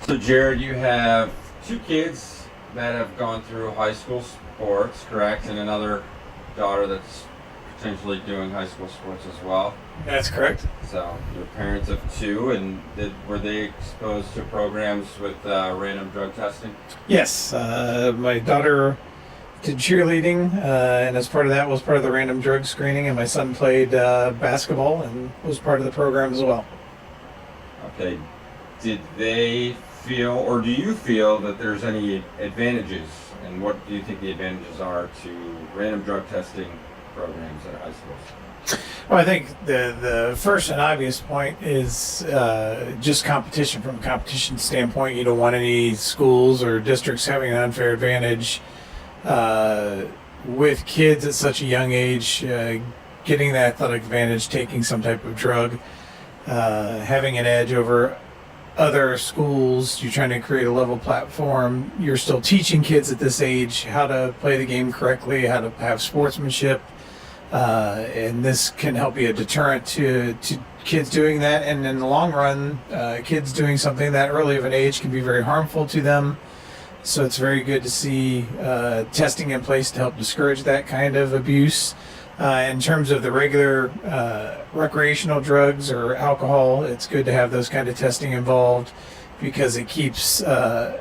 So Jared, you have two kids that have gone through high school sports, correct? And another daughter that's potentially doing high school sports as well. That's correct. So you're parents of two, and were they exposed to programs with random drug testing? Yes, my daughter did cheerleading, and as part of that was part of the random drug screening, and my son played basketball and was part of the program as well. Okay. Did they feel, or do you feel that there's any advantages, and what do you think the advantages are to random drug testing programs at high schools? Well, I think the first and obvious point is just competition. From a competition standpoint, you don't want any schools or districts having an unfair advantage with kids at such a young age, getting that athletic advantage, taking some type of drug, having an edge over other schools. You're trying to create a level platform. You're still teaching kids at this age how to play the game correctly, how to have sportsmanship, and this can help be a deterrent to kids doing that. And in the long run, kids doing something that early of an age can be very harmful to them. So it's very good to see testing in place to help discourage that kind of abuse. In terms of the regular recreational drugs or alcohol, it's good to have those kind of testing involved because it keeps, I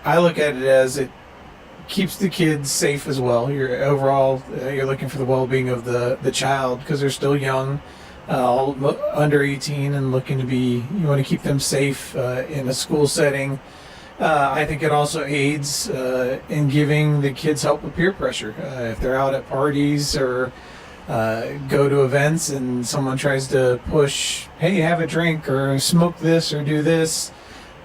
look at it as it keeps the kids safe as well. You're overall, you're looking for the well-being of the child because they're still young, under 18 and looking to be, you want to keep them safe in a school setting. I think it also aids in giving the kids help with peer pressure. If they're out at parties or go to events and someone tries to push, hey, have a drink or smoke this or do this,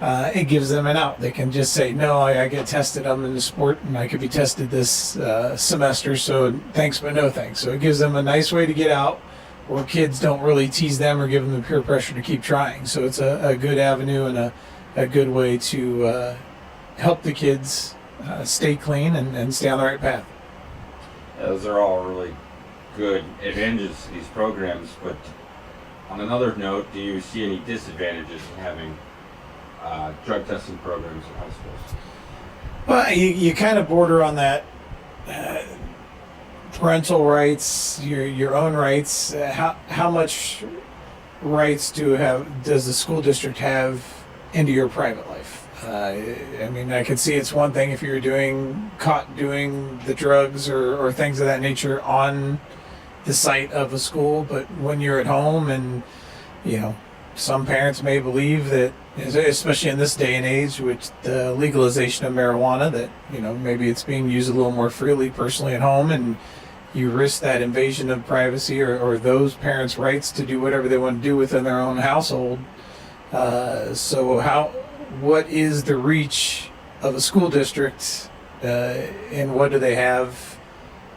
it gives them an out. They can just say, no, I get tested. I'm in the sport and I could be tested this semester, so thanks but no thanks. So it gives them a nice way to get out where kids don't really tease them or give them the peer pressure to keep trying. So it's a good avenue and a good way to help the kids stay clean and stay on the right path. Those are all really good advantages to these programs, but on another note, do you see any disadvantages in having drug testing programs in high schools? Well, you kind of border on that parental rights, your own rights. How much rights does the school district have into your private life? I mean, I could see it's one thing if you're caught doing the drugs or things of that nature on the site of a school, but when you're at home and, some parents may believe that, especially in this day and age with the legalization of marijuana, that, maybe it's being used a little more freely personally at home and you risk that invasion of privacy or those parents' rights to do whatever they want to do within their own household. So what is the reach of a school district and what do they have?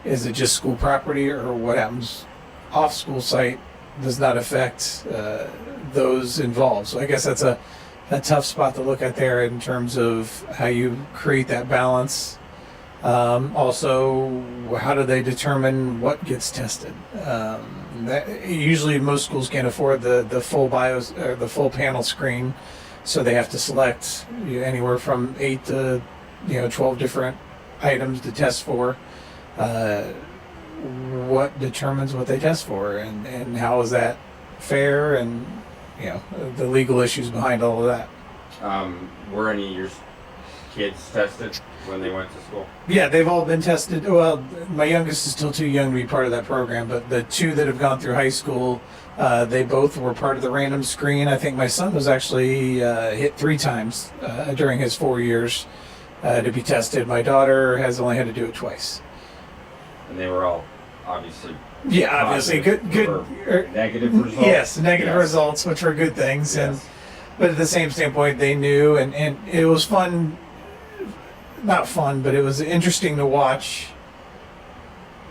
Is it just school property, or what happens off school site does not affect those involved? So I guess that's a tough spot to look at there in terms of how you create that balance. Also, how do they determine what gets tested? Usually most schools can't afford the full the full panel screen, so they have to select anywhere from 8 to 12 different items to test for. What determines what they test for, and how is that fair, and the legal issues behind all of that. Were any of your kids tested when they went to school? Yeah, they've all been tested. Well, my youngest is still too young to be part of that program, but the two that have gone through high school, they both were part of the random screen. I think my son was actually hit 3 times during his 4 years to be tested. My daughter has only had to do it twice. And they were all obviously obviously good negative results. Yes, negative results, which were good things. Yes. But at the same standpoint, they knew, and it was fun. Not fun, but it was interesting to watch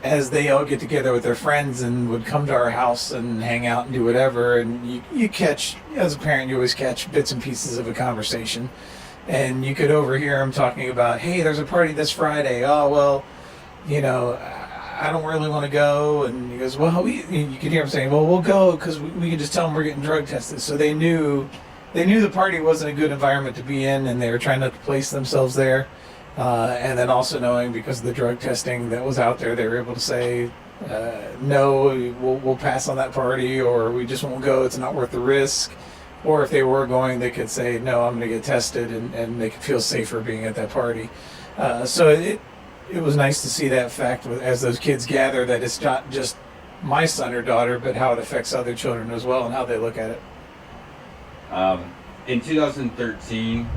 as they all get together with their friends and would come to our house and hang out and do whatever. And you catch, as a parent, you always catch bits and pieces of a conversation. And you could overhear them talking about, hey, there's a party this Friday. Oh, well, I don't really want to go. And he goes, well, you could hear him saying, well, we'll go because we can just tell them we're getting drug tested. So they knew they knew the party wasn't a good environment to be in, and they were trying not to place themselves there. And then also knowing, because of the drug testing that was out there, they were able to say, no, we'll pass on that party, or we just won't go. It's not worth the risk. Or if they were going, they could say, no, I'm going to get tested, and they could feel safer being at that party. So it was nice to see that fact as those kids gather, that it's not just my son or daughter, but how it affects other children as well and how they look at it. In 2013,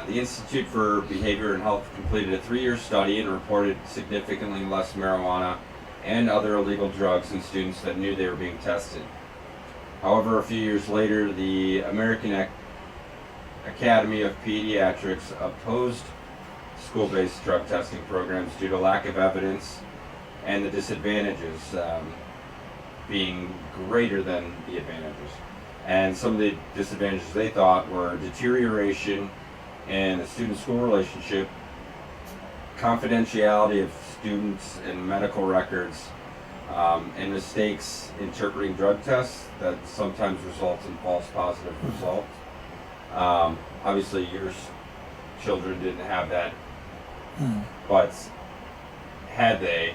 the Institute for Behavior and Health completed a 3-year study and reported significantly less marijuana and other illegal drugs in students that knew they were being tested. However, a few years later, the American Academy of Pediatrics opposed school-based drug testing programs due to lack of evidence and the disadvantages being greater than the advantages. And some of the disadvantages they thought were deterioration in the student-school relationship, confidentiality of students and medical records, and mistakes interpreting drug tests that sometimes results in false positive results. Obviously, your children didn't have that, but had they,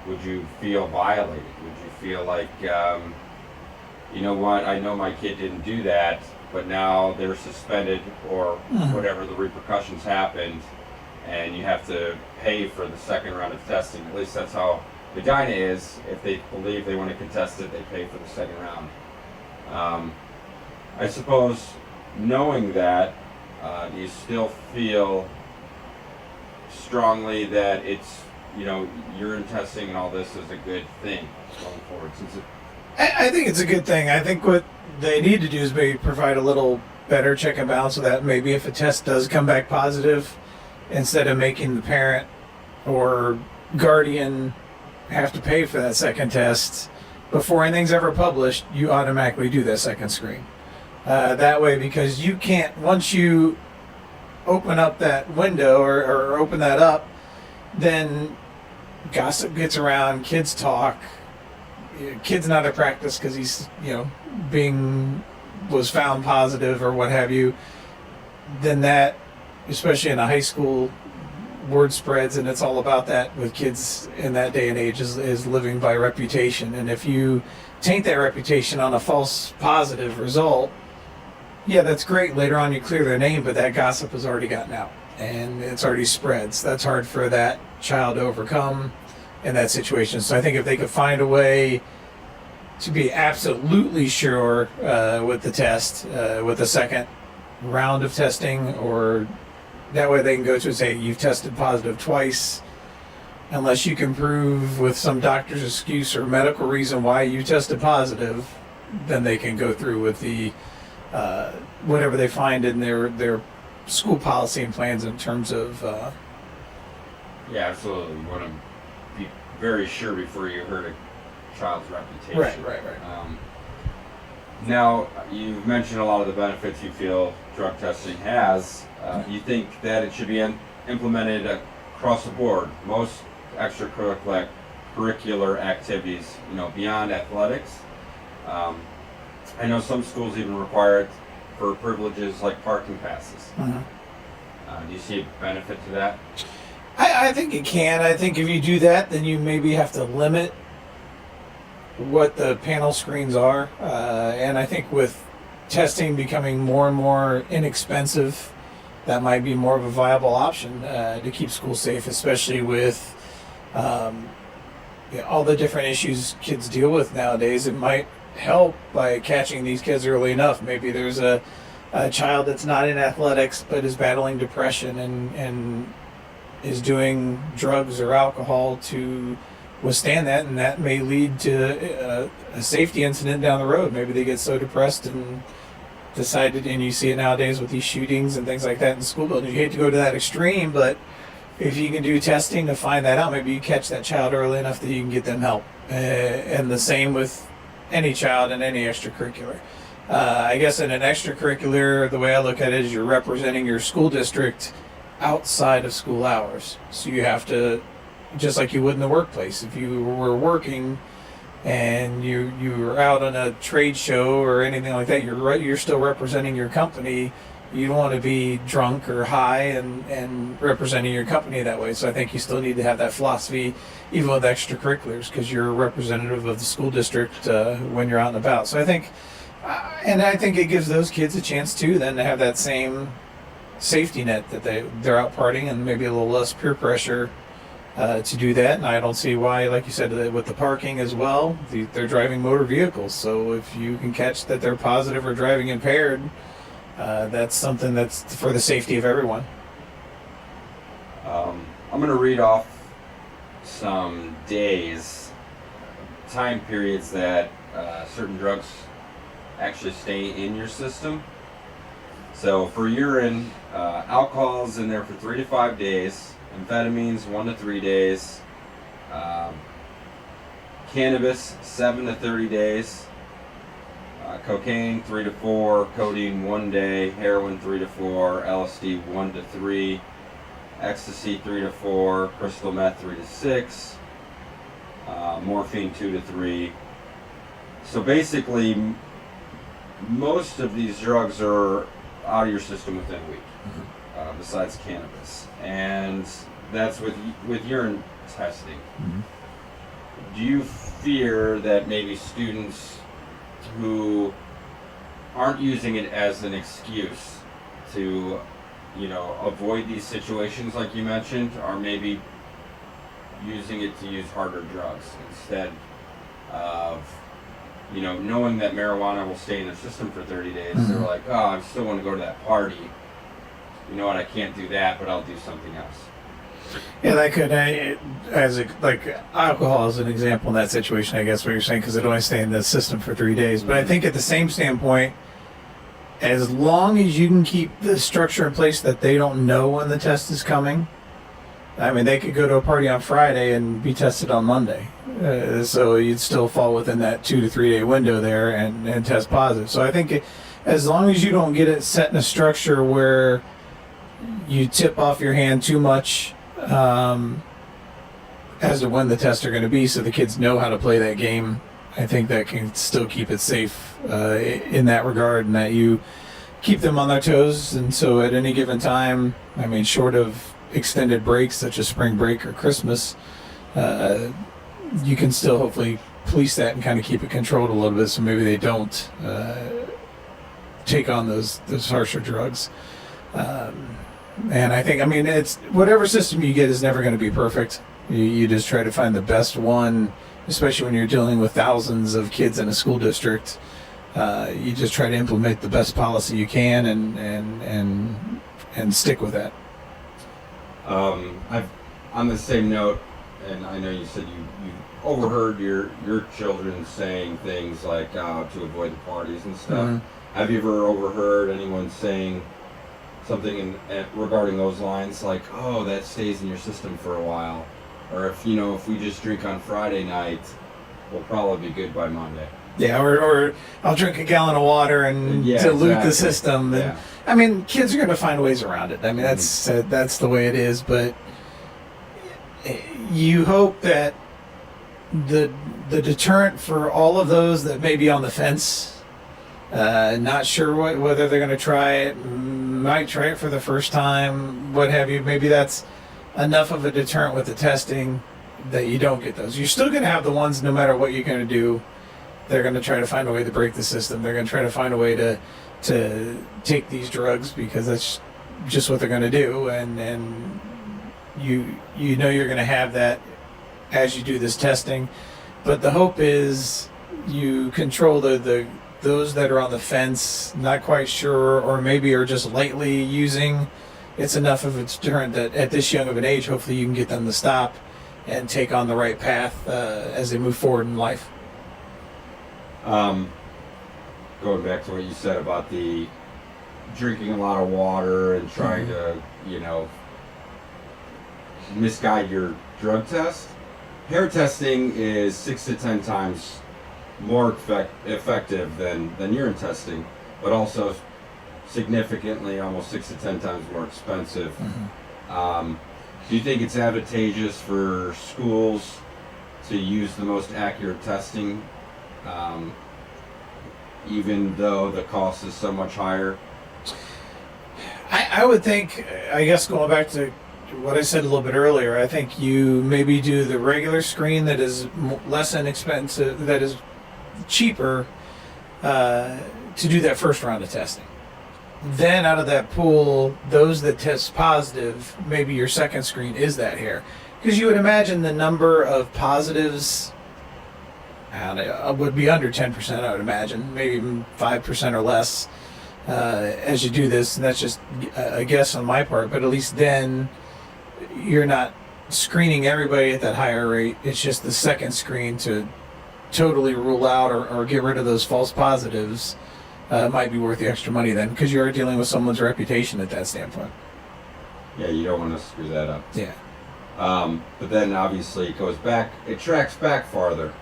would you feel violated? Would you feel like, you know what, I know my kid didn't do that, but now they're suspended, or whatever the repercussions happened, and you have to pay for the second round of testing? At least that's how Medina is. If they believe they want to contest it, they pay for the second round. I suppose, knowing that, do you still feel strongly that it's, you know, urine testing and all this is a good thing going forward? Since I think it's a good thing. I think what they need to do is maybe provide a little better check and balance, so that maybe if a test does come back positive, instead of making the parent or guardian have to pay for that second test before anything's ever published, you automatically do that second screen. That way, because you can't, once you open up that window or open that up, then gossip gets around, kids talk, kid's not at practice because he's, was found positive or what have you. Then that, especially in a high school, word spreads, and it's all about that with kids in that day and age, is living by reputation. And if you taint that reputation on a false positive result, yeah, that's great. Later on you clear their name, but that gossip has already gotten out and it's already spread. So that's hard for that child to overcome in that situation. So I think if they could find a way to be absolutely sure with the test, with the second round of testing, or that way they can go to and say, you've tested positive twice. Unless you can prove with some doctor's excuse or medical reason why you tested positive, then they can go through with the whatever they find in their school policy and plans in terms of... Yeah, absolutely. You want to be very sure before you hurt a child's reputation. Right. Now, you've mentioned a lot of the benefits you feel drug testing has. You think that it should be implemented across the board, most extracurricular activities, beyond athletics. I know some schools even require it for privileges like parking passes. Do you see a benefit to that? I think it can. I think if you do that, then you maybe have to limit what the panel screens are. And I think with testing becoming more and more inexpensive, that might be more of a viable option to keep schools safe, especially with all the different issues kids deal with nowadays. It might help by catching these kids early enough. Maybe there's a child that's not in athletics but is battling depression and is doing drugs or alcohol to withstand that, and that may lead to a safety incident down the road. Maybe they get so depressed and decided, and you see it nowadays with these shootings and things like that in school buildings. You hate to go to that extreme, but if you can do testing to find that out, maybe you catch that child early enough that you can get them help. And the same with any child in any extracurricular. I guess in an extracurricular, the way I look at it is you're representing your school district outside of school hours. So you have to, just like you would in the workplace, if you were working and you're out on a trade show or anything like that, you're still representing your company. You don't want to be drunk or high and representing your company that way. So I think you still need to have that philosophy, even with extracurriculars, because you're a representative of the school district when you're out and about. So I think, and I think it gives those kids a chance too, then to have that same safety net that they're out partying and maybe a little less peer pressure to do that. And I don't see why, like you said, with the parking as well, they're driving motor vehicles. So if you can catch that they're positive or driving impaired, that's something that's for the safety of everyone. I'm going to read off some days, time periods that certain drugs actually stay in your system. So for urine, alcohol's in there for 3 to 5 days, amphetamines 1 to 3 days, cannabis 7 to 30 days, cocaine 3 to 4, codeine 1 day, heroin 3 to 4, LSD 1 to 3, ecstasy 3 to 4, crystal meth 3 to 6, morphine 2 to 3. So basically, most of these drugs are out of your system within a week, besides cannabis, and that's with urine testing. Do you fear that maybe students who aren't using it as an excuse to, avoid these situations like you mentioned, are maybe using it to use harder drugs instead of, knowing that marijuana will stay in their system for 30 days, they're like, oh, I still want to go to that party. You know what, I can't do that, but I'll do something else. Yeah, that could, like alcohol is an example in that situation, I guess, what you're saying, because it only stay in the system for 3 days. But I think at the same standpoint, as long as you can keep the structure in place that they don't know when the test is coming, I mean, they could go to a party on Friday and be tested on Monday. So you'd still fall within that 2 to 3 day window there and test positive. So I think as long as you don't get it set in a structure where you tip off your hand too much as to when the tests are going to be, so the kids know how to play that game, I think that can still keep it safe in that regard, and that you keep them on their toes. And so at any given time, I mean, short of extended breaks such as spring break or Christmas, you can still hopefully police that and kind of keep it controlled a little bit, so maybe they don't take on those harsher drugs. And I think, it's whatever system you get is never going to be perfect. You just try to find the best one, especially when you're dealing with thousands of kids in a school district. You just try to implement the best policy you can and stick with that. On the same note, and I know you said you overheard your children saying things like to avoid the parties and stuff. Have you ever overheard anyone saying something regarding those lines, like, oh, that stays in your system for a while, or if we just drink on Friday night, we'll probably be good by Monday? Yeah, or I'll drink a gallon of water and dilute the system. And, yeah. Kids are going to find ways around it. That's the way it is. But you hope that the deterrent for all of those that may be on the fence, not sure whether they're going to try it, might try it for the first time, what have you, maybe that's enough of a deterrent with the testing that you don't get those. You're still going to have the ones, no matter what you're going to do, they're going to try to find a way to break the system. They're going to try to find a way to take these drugs because that's just what they're going to do. And you you're going to have that as you do this testing. But the hope is you control those that are on the fence, not quite sure, or maybe are just lightly using. It's enough of a deterrent that at this young of an age, hopefully you can get them to stop and take on the right path as they move forward in life. Going back to what you said about the drinking a lot of water and trying to, misguide your drug test. Hair testing is 6 to 10 times more effective than urine testing, but also significantly almost 6 to 10 times more expensive. Do you think it's advantageous for schools to use the most accurate testing, um, even though the cost is so much higher? I would think, I guess going back to what I said a little bit earlier, I think you maybe do the regular screen that is less inexpensive, that is cheaper to do that first round of testing. Then out of that pool, those that test positive, maybe your second screen is that hair. Because you would imagine the number of positives would be under 10%, I would imagine, maybe even 5% or less as you do this. And that's just a guess on my part, but at least then you're not screening everybody at that higher rate. It's just the second screen to totally rule out or get rid of those false positives might be worth the extra money then, because you're dealing with someone's reputation at that standpoint. Yeah, you don't want to screw that up. Yeah. But then obviously it tracks back farther.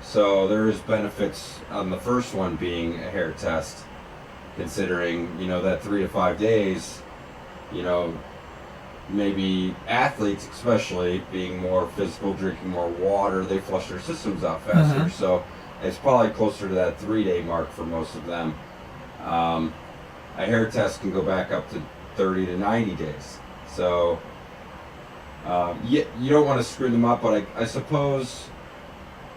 So there is benefits on the first one being a hair test, considering, that 3 to 5 days, maybe athletes especially being more physical, drinking more water, they flush their systems out faster. Mm-hmm. So it's probably closer to that 3-day mark for most of them. A hair test can go back up to 30 to 90 days. So you don't want to screw them up, but I suppose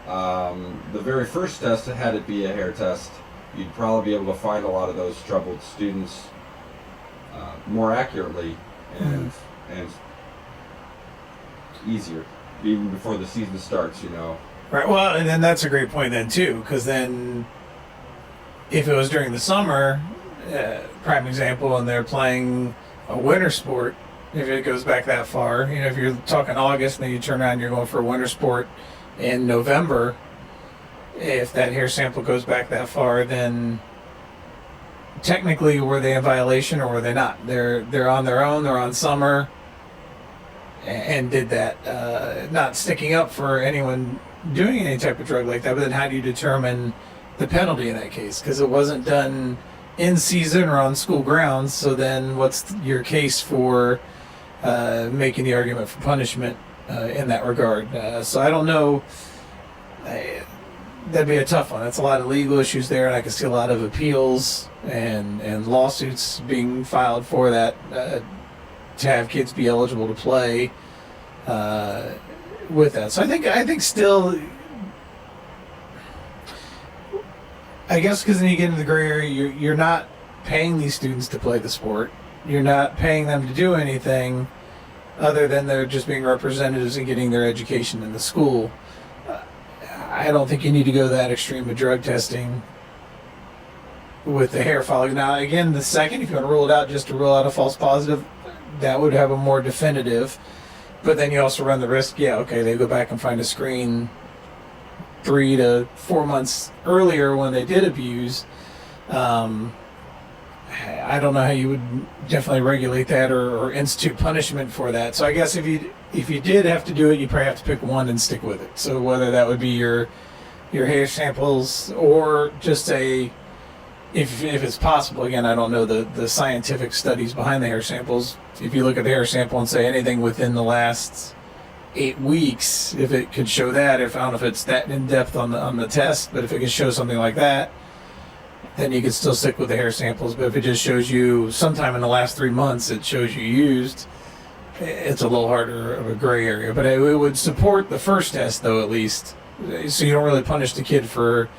the very first test, had it be a hair test, you'd probably be able to find a lot of those troubled students more accurately and easier, even before the season starts, Right. Well, and then that's a great point then too, because then if it was during the summer, prime example, and they're playing a winter sport, if it goes back that far, if you're talking August and then you turn around and you're going for a winter sport in November, if that hair sample goes back that far, then technically were they in violation or were they not? They're on their own, they're on summer, and did that, not sticking up for anyone doing any type of drug like that. But then how do you determine the penalty in that case? Because it wasn't done in season or on school grounds. So then what's your case for making the argument for punishment in that regard? So I don't know. That'd be a tough one. That's a lot of legal issues there, and I can see a lot of appeals and lawsuits being filed for that to have kids be eligible to play with that. So I think still, I guess, because then you get into the gray area, you're not paying these students to play the sport. You're not paying them to do anything other than they're just being representatives and getting their education in the school. I don't think you need to go that extreme with drug testing with the hair follicles. Now, again, the second, if you want to rule it out just to rule out a false positive, that would have a more definitive. But then you also run the risk, they go back and find a screen 3 to 4 months earlier when they did abuse. I don't know how you would definitely regulate that or institute punishment for that. So I guess if you did have to do it, you probably have to pick one and stick with it. So whether that would be your hair samples or just if it's possible, again, I don't know the scientific studies behind the hair samples. If you look at the hair sample and say anything within the last 8 weeks, if it could show that, I don't know if it's that in depth on the test, but if it could show something like that, then you could still stick with the hair samples. But if it just shows you sometime in the last 3 months, it shows you used, it's a little harder of a gray area. But it would support the first test, though, at least. So you don't really punish the kid for,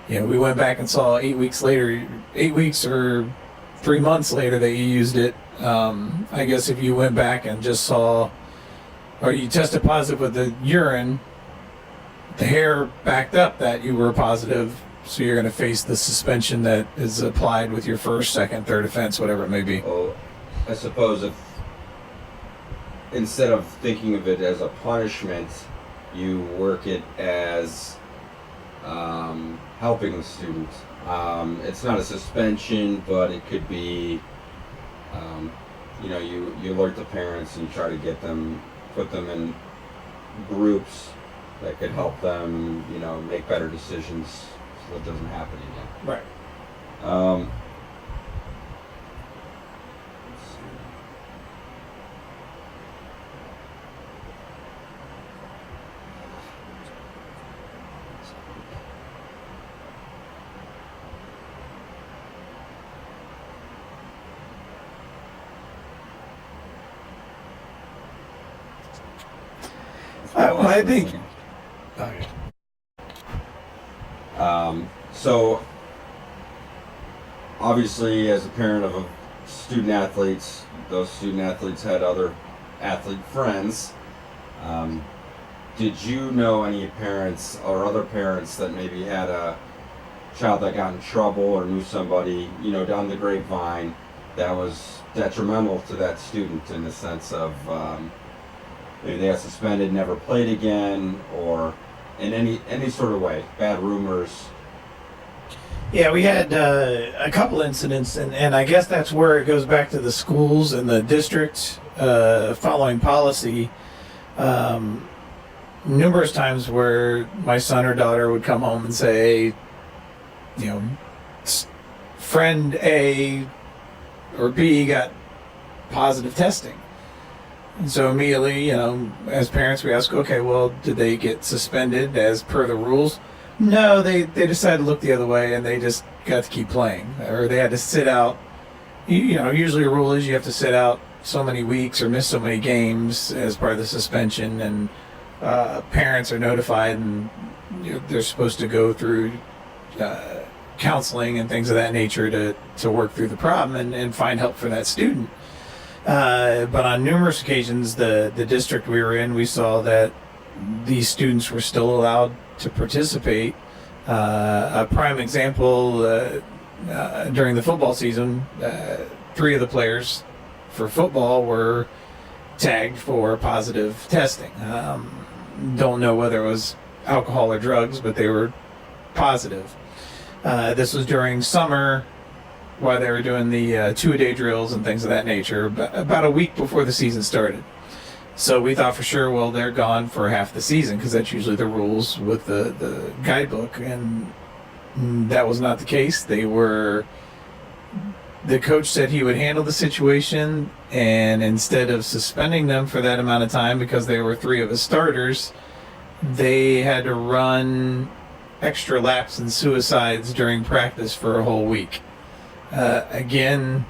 we went back and saw 8 weeks later, 8 weeks or 3 months later that you used it. I guess if you went back and just saw, or you tested positive with the urine, the hair backed up that you were positive, so you're going to face the suspension that is applied with your first, second, third offense, whatever it may be. Well, I suppose if instead of thinking of it as a punishment, you work it as helping the student. It's not a suspension, but it could be, you alert the parents and you try to put them in groups that could help them, make better decisions so it doesn't happen again. Right. Let's see. basketball. I think. Okay. So obviously, as a parent of student athletes, those student athletes had other athlete friends. Did you know any parents or other parents that maybe had a child that got in trouble or knew somebody, down the grapevine that was detrimental to that student in the sense of maybe they got suspended, never played again, or in any sort of way, bad rumors? Yeah, we had a couple incidents, and I guess that's where it goes back to the schools and the district following policy. Numerous times where my son or daughter would come home and say, friend A or B got positive testing. And so immediately, as parents, we ask, okay, well, did they get suspended as per the rules? No, they decided to look the other way, and they just got to keep playing, or they had to sit out. Usually a rule is you have to sit out so many weeks or miss so many games as part of the suspension, and parents are notified, and they're supposed to go through counseling and things of that nature to work through the problem and find help for that student. But on numerous occasions, the district we were in, we saw that these students were still allowed to participate. A prime example, during the football season, 3 of the players for football were tagged for positive testing. Don't know whether it was alcohol or drugs, but they were positive. This was during summer while they were doing the 2-a-day drills and things of that nature, about a week before the season started. So we thought for sure, well, they're gone for half the season, because that's usually the rules with the guidebook, and that was not the case. The coach said he would handle the situation, and instead of suspending them for that amount of time because they were 3 of his starters, they had to run extra laps and suicides during practice for a whole week. Again,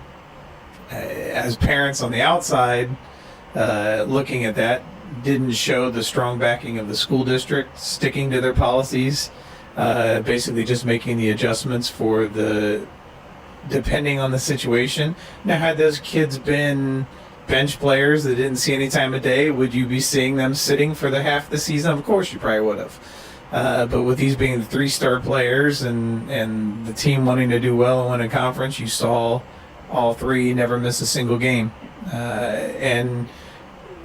as parents on the outside, looking at that, didn't show the strong backing of the school district sticking to their policies, basically just making the adjustments for depending on the situation. Now, had those kids been bench players that didn't see any time of day, would you be seeing them sitting for the half the season? Of course you probably would have. But with these being the 3-star players and the team wanting to do well and win a conference, you saw all 3 never miss a single game. And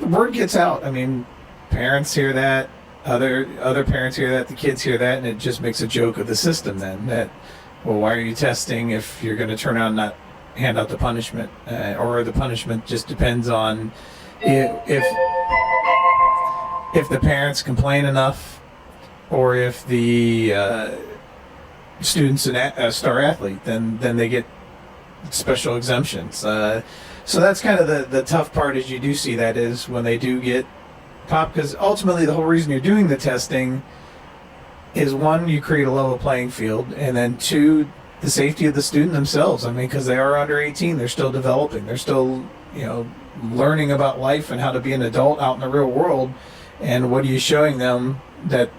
the word gets out. I mean, parents hear that, other parents hear that, the kids hear that, and it just makes a joke of the system then. That, well, why are you testing if you're going to turn out and not hand out the punishment? Or the punishment just depends on if the parents complain enough, or if the student's a star athlete, then they get special exemptions. So that's kind of the tough part, is you do see that is when they do get popped, because ultimately the whole reason you're doing the testing is, 1, you create a level playing field, and then 2, the safety of the student themselves. I mean, because they are under 18, they're still developing, they're still learning about life and how to be an adult out in the real world. And what are you showing them? That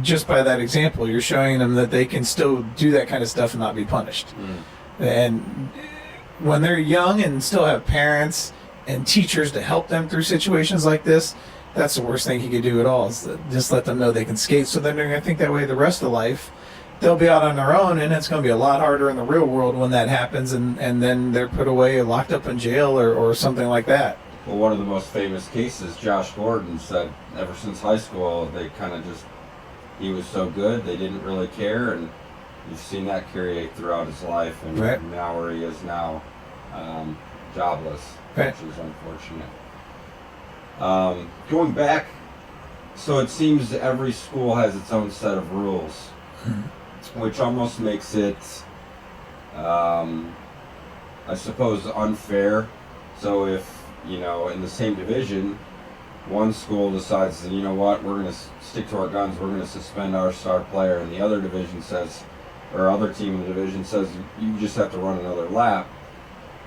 just by that example, you're showing them that they can still do that kind of stuff and not be punished. And when they're young and still have parents and teachers to help them through situations like this, that's the worst thing you could do at all, is to just let them know they can skate. So then they're going to think that way the rest of life. They'll be out on their own, and it's going to be a lot harder in the real world when that happens, and then they're put away, locked up in jail or something like that. Well, one of the most famous cases, Josh Gordon said ever since high school, they kind of he was so good, they didn't really care, and you've seen that carry throughout his life, and right. Now where he is now, jobless, right. Which is unfortunate. Going back, so it seems every school has its own set of rules, which almost makes it, I suppose, unfair. So if, in the same division, one school decides that, we're going to stick to our guns, we're going to suspend our star player, and the other division says, or other team in the division says, you just have to run another lap,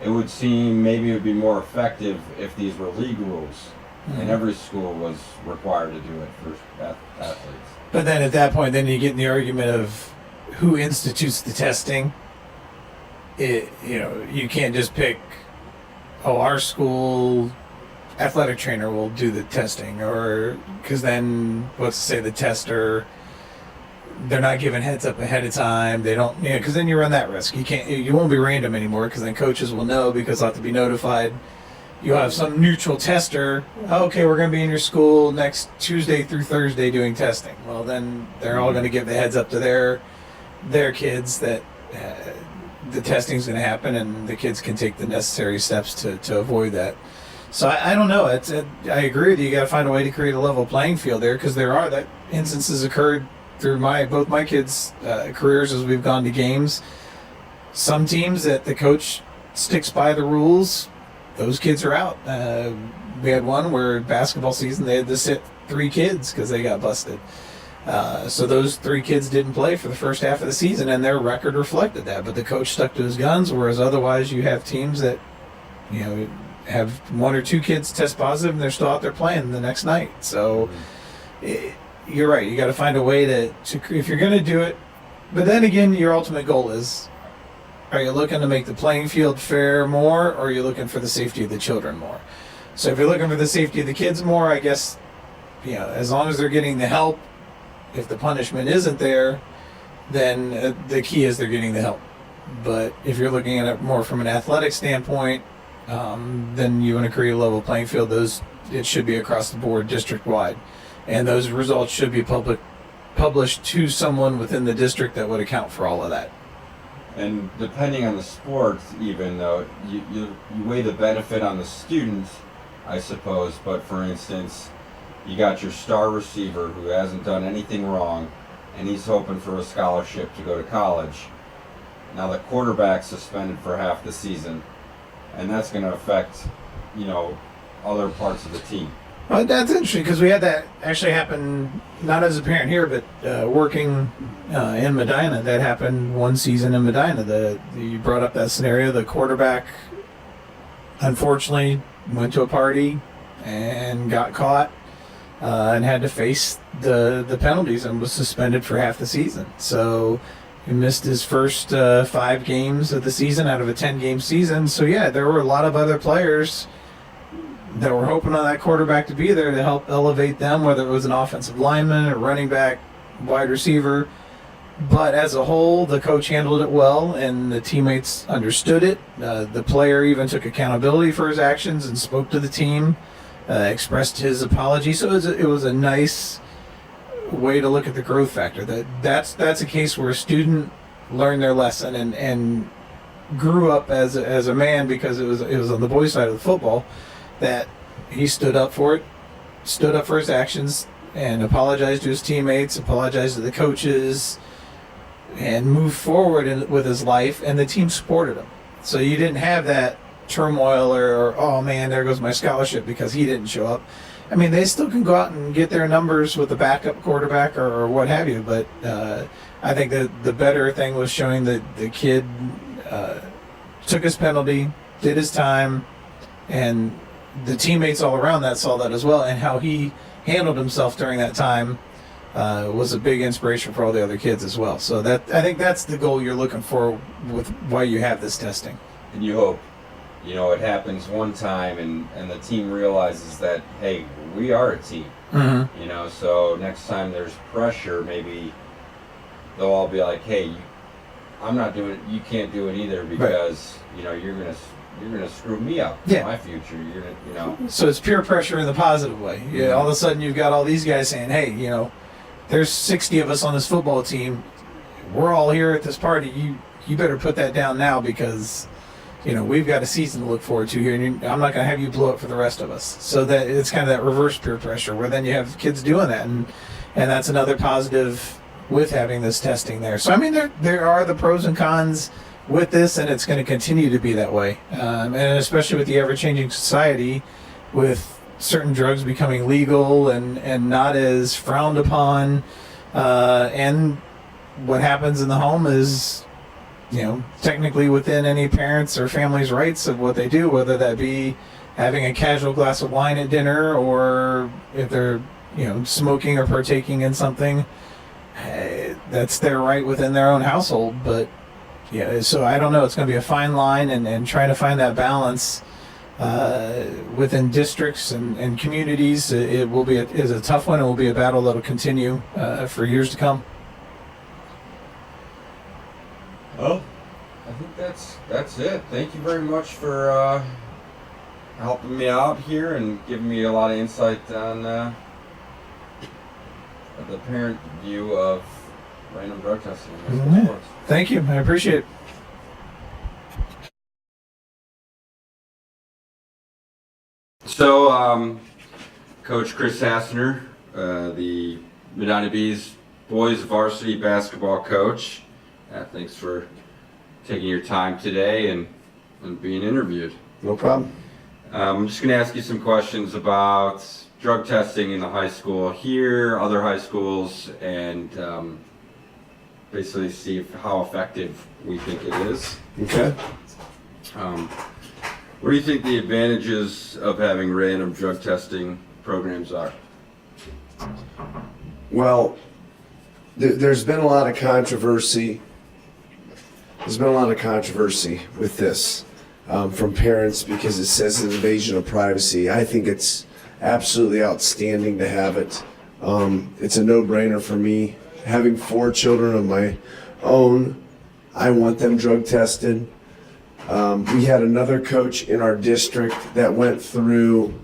it would seem maybe it would be more effective if these were league rules. and every school was required to do it for athletes. But then at that point, then you get in the argument of who institutes the testing. You can't just pick, our school athletic trainer will do the testing, or because then let's say the tester, they're not given heads up ahead of time. They don't, because then you run that risk. You won't be random anymore, because then coaches will know, because they'll have to be notified. You'll have some neutral tester. Okay, we're going to be in your school next Tuesday through Thursday doing testing. Well, then they're all going to give the heads up to their kids that the testing's going to happen, and the kids can take the necessary steps to avoid that. So I don't know. I agree with you. You got to find a way to create a level playing field there, because there are that instances occurred through both my kids' careers as we've gone to games. Some teams that the coach sticks by the rules, those kids are out. We had one where basketball season they had to sit 3 kids because they got busted. So those 3 kids didn't play for the first half of the season, and their record reflected that. But the coach stuck to his guns, whereas otherwise you have teams that, have 1 or 2 kids test positive and they're still out there playing the next night. So you're right. You got to find a way to if you're going to do it. But then again, your ultimate goal is, are you looking to make the playing field fair more, or are you looking for the safety of the children more? So if you're looking for the safety of the kids more, I guess, as long as they're getting the help, if the punishment isn't there, then the key is they're getting the help. But if you're looking at it more from an athletic standpoint, then you want to create a level playing field. It should be across the board, district-wide. And those results should be published to someone within the district that would account for all of that. And depending on the sport, even though you weigh the benefit on the student, I suppose. But for instance, you got your star receiver who hasn't done anything wrong, and he's hoping for a scholarship to go to college. Now the quarterback's suspended for half the season, and that's going to affect, other parts of the team. Well, that's interesting, because we had that actually happen, not as a parent here, but working in Medina. That happened one season in Medina. You brought up that scenario. The quarterback, unfortunately, went to a party and got caught and had to face the penalties and was suspended for half the season. So he missed his first 5 games of the season out of a 10-game season. So, yeah, there were a lot of other players that were hoping on that quarterback to be there to help elevate them, whether it was an offensive lineman, a running back, wide receiver. But as a whole, the coach handled it well, and the teammates understood it. The player even took accountability for his actions and spoke to the team, expressed his apology. So it was a nice way to look at the growth factor. That's a case where a student learned their lesson and grew up as a man, because it was on the boys' side of the football, that he stood up for it, stood up for his actions, and apologized to his teammates, apologized to the coaches, and moved forward with his life, and the team supported him. So you didn't have that turmoil or oh man, there goes my scholarship because he didn't show up. I mean, they still can go out and get their numbers with a backup quarterback or what have you, but I think that the better thing was showing that the kid took his penalty, did his time, and the teammates all around that saw that as well, and how he handled himself during that time was a big inspiration for all the other kids as well. So I think that's the goal you're looking for with why you have this testing. And you hope, it happens one time and the team realizes that, hey, we are a team. Mm-hmm. So next time there's pressure, maybe they'll all be like, hey, I'm not doing it, you can't do it either, because, right, you're gonna screw me up in my future. You're gonna. So it's peer pressure in the positive way. Yeah. All of a sudden you've got all these guys saying, "Hey, there's 60 of us on this football team. We're all here at this party. You better put that down now, because, we've got a season to look forward to here, and I'm not gonna have you blow it for the rest of us." So that it's kind of that reverse peer pressure, where then you have kids doing that, and that's another positive with having this testing there. So I mean, there are the pros and cons with this, and it's going to continue to be that way, and especially with the ever-changing society, with certain drugs becoming legal and not as frowned upon, and what happens in the home is, technically within any parents or family's rights of what they do, whether that be having a casual glass of wine at dinner, or if they're smoking or partaking in something, that's their right within their own household. But yeah, so I don't know. It's going to be a fine line, and trying to find that balance within districts and communities. It will be is a tough one. It will be a battle that will continue for years to come. Well, I think that's it. Thank you very much for helping me out here and giving me a lot of insight on the parent view of random drug testing in high school sports. Thank you. I appreciate it. So, Coach Chris Hassner, the Medina Bees boys varsity basketball coach, thanks for taking your time today and being interviewed. No problem. I'm just going to ask you some questions about drug testing in the high school here, other high schools, and basically see how effective we think it is. Okay. What do you think the advantages of having random drug testing programs are? Well, there's been a lot of controversy. There's been a lot of controversy with this from parents because it says an invasion of privacy. I think it's absolutely outstanding to have it. It's a no-brainer for me. Having 4 children of my own, I want them drug tested. We had another coach in our district that went through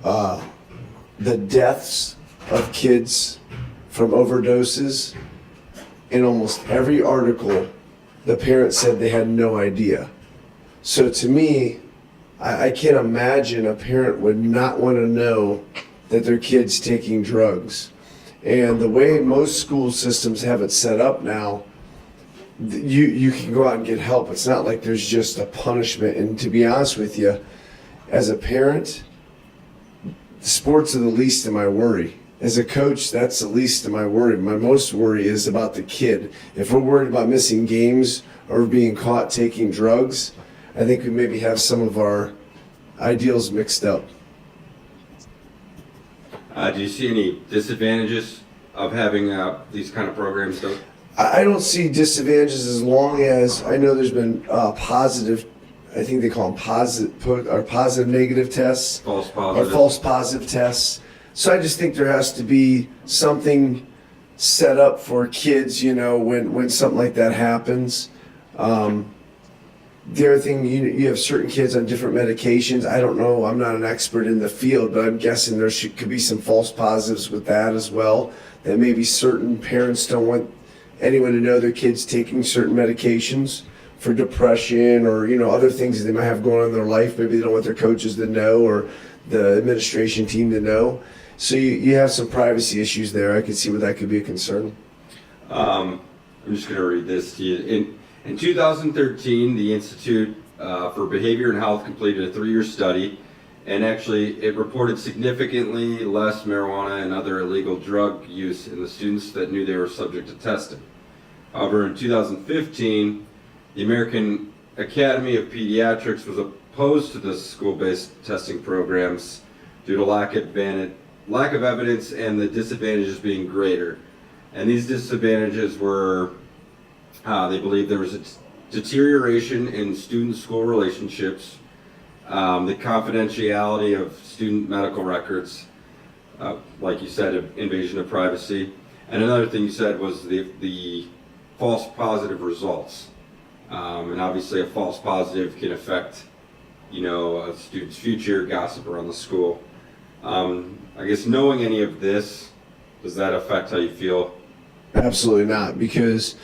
the deaths of kids from overdoses. In almost every article, the parents said they had no idea. So to me, I can't imagine a parent would not want to know that their kid's taking drugs. And the way most school systems have it set up now, you can go out and get help. It's not like there's just a punishment. And to be honest with you, as a parent, sports are the least of my worry. As a coach, that's the least of my worry. My most worry is about the kid. If we're worried about missing games or being caught taking drugs, I think we maybe have some of our ideals mixed up. Do you see any disadvantages of having these kind of programs? I don't see disadvantages as long as I know there's been positive, I think they call them positive negative tests. False positive. Or false positive tests. So I just think there has to be something set up for kids, when something like that happens. The other thing, you have certain kids on different medications. I don't know, I'm not an expert in the field, but I'm guessing there could be some false positives with that as well. That maybe certain parents don't want anyone to know their kids taking certain medications for depression or, other things that they might have going on in their life. Maybe they don't want their coaches to know or the administration team to know. So you have some privacy issues there. I could see where that could be a concern. I'm just going to read this to you. In 2013, the Institute for Behavior and Health completed a 3-year study, and actually it reported significantly less marijuana and other illegal drug use in the students that knew they were subject to testing. However, in 2015, the American Academy of Pediatrics was opposed to the school-based testing programs due to lack of evidence and the disadvantages being greater. And these disadvantages were they believe there was a deterioration in student-school relationships, the confidentiality of student medical records, like you said, invasion of privacy. And another thing you said was the false positive results. And obviously a false positive can affect, a student's future, gossip around the school. I guess knowing any of this, does that affect how you feel? Absolutely not, because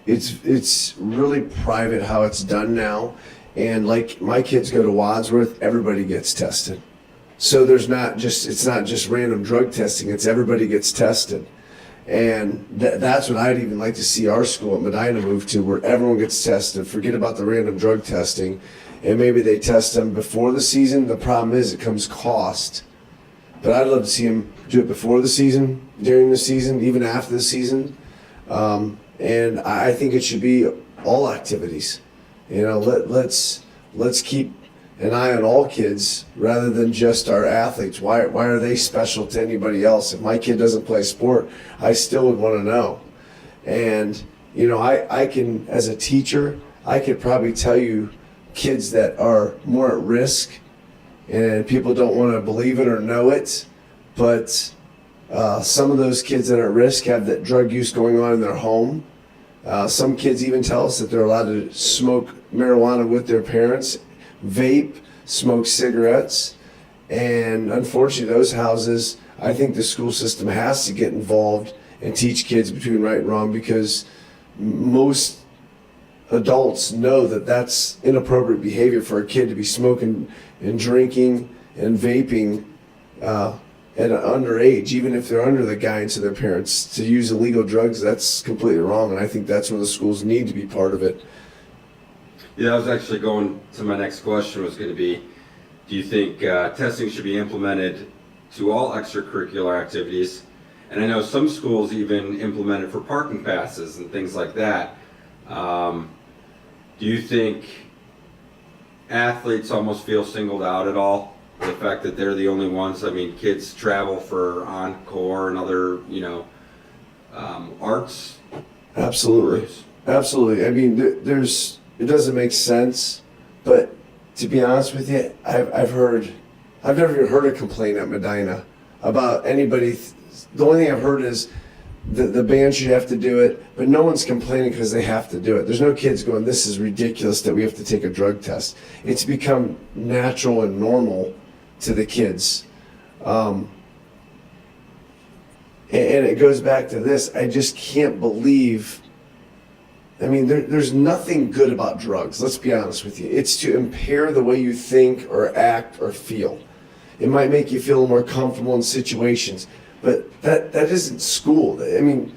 it's really private how it's done now. And like my kids go to Wadsworth, everybody gets tested. So it's not just random drug testing, it's everybody gets tested. And that's what I'd even like to see our school at Medina move to, where everyone gets tested. Forget about the random drug testing. And maybe they test them before the season. The problem is it comes cost. But I'd love to see them do it before the season, during the season, even after the season. And I think it should be all activities. Let's keep an eye on all kids rather than just our athletes. Why are they special to anybody else? If my kid doesn't play sport, I still would want to know. And, you know, I can, as a teacher, I could probably tell you kids that are more at risk, and people don't want to believe it or know it, but some of those kids that are at risk have that drug use going on in their home. Some kids even tell us that they're allowed to smoke marijuana with their parents, vape, smoke cigarettes, and unfortunately those houses, I think the school system has to get involved and teach kids between right and wrong, because most adults know that that's inappropriate behavior for a kid to be smoking and drinking and vaping at an underage, even if they're under the guidance of their parents, to use illegal drugs. That's completely wrong, and I think that's where the schools need to be part of it. Yeah, I was actually going to my next question was going to be, do you think testing should be implemented to all extracurricular activities? And I know some schools even implement it for parking passes and things like that. Do you think athletes almost feel singled out at all? The fact that they're the only ones, I mean, kids travel for encore and other, you know, arts. Absolutely. Groups. Absolutely. I mean, it doesn't make sense, but to be honest with you, I've never even heard a complaint at Medina about anybody. The only thing I've heard is the band should have to do it, but no one's complaining because they have to do it. There's no kids going, this is ridiculous that we have to take a drug test. It's become natural and normal to the kids. And it goes back to this. I just can't believe, I mean, there's nothing good about drugs, let's be honest with you. It's to impair the way you think or act or feel. It might make you feel more comfortable in situations, but that isn't school. I mean,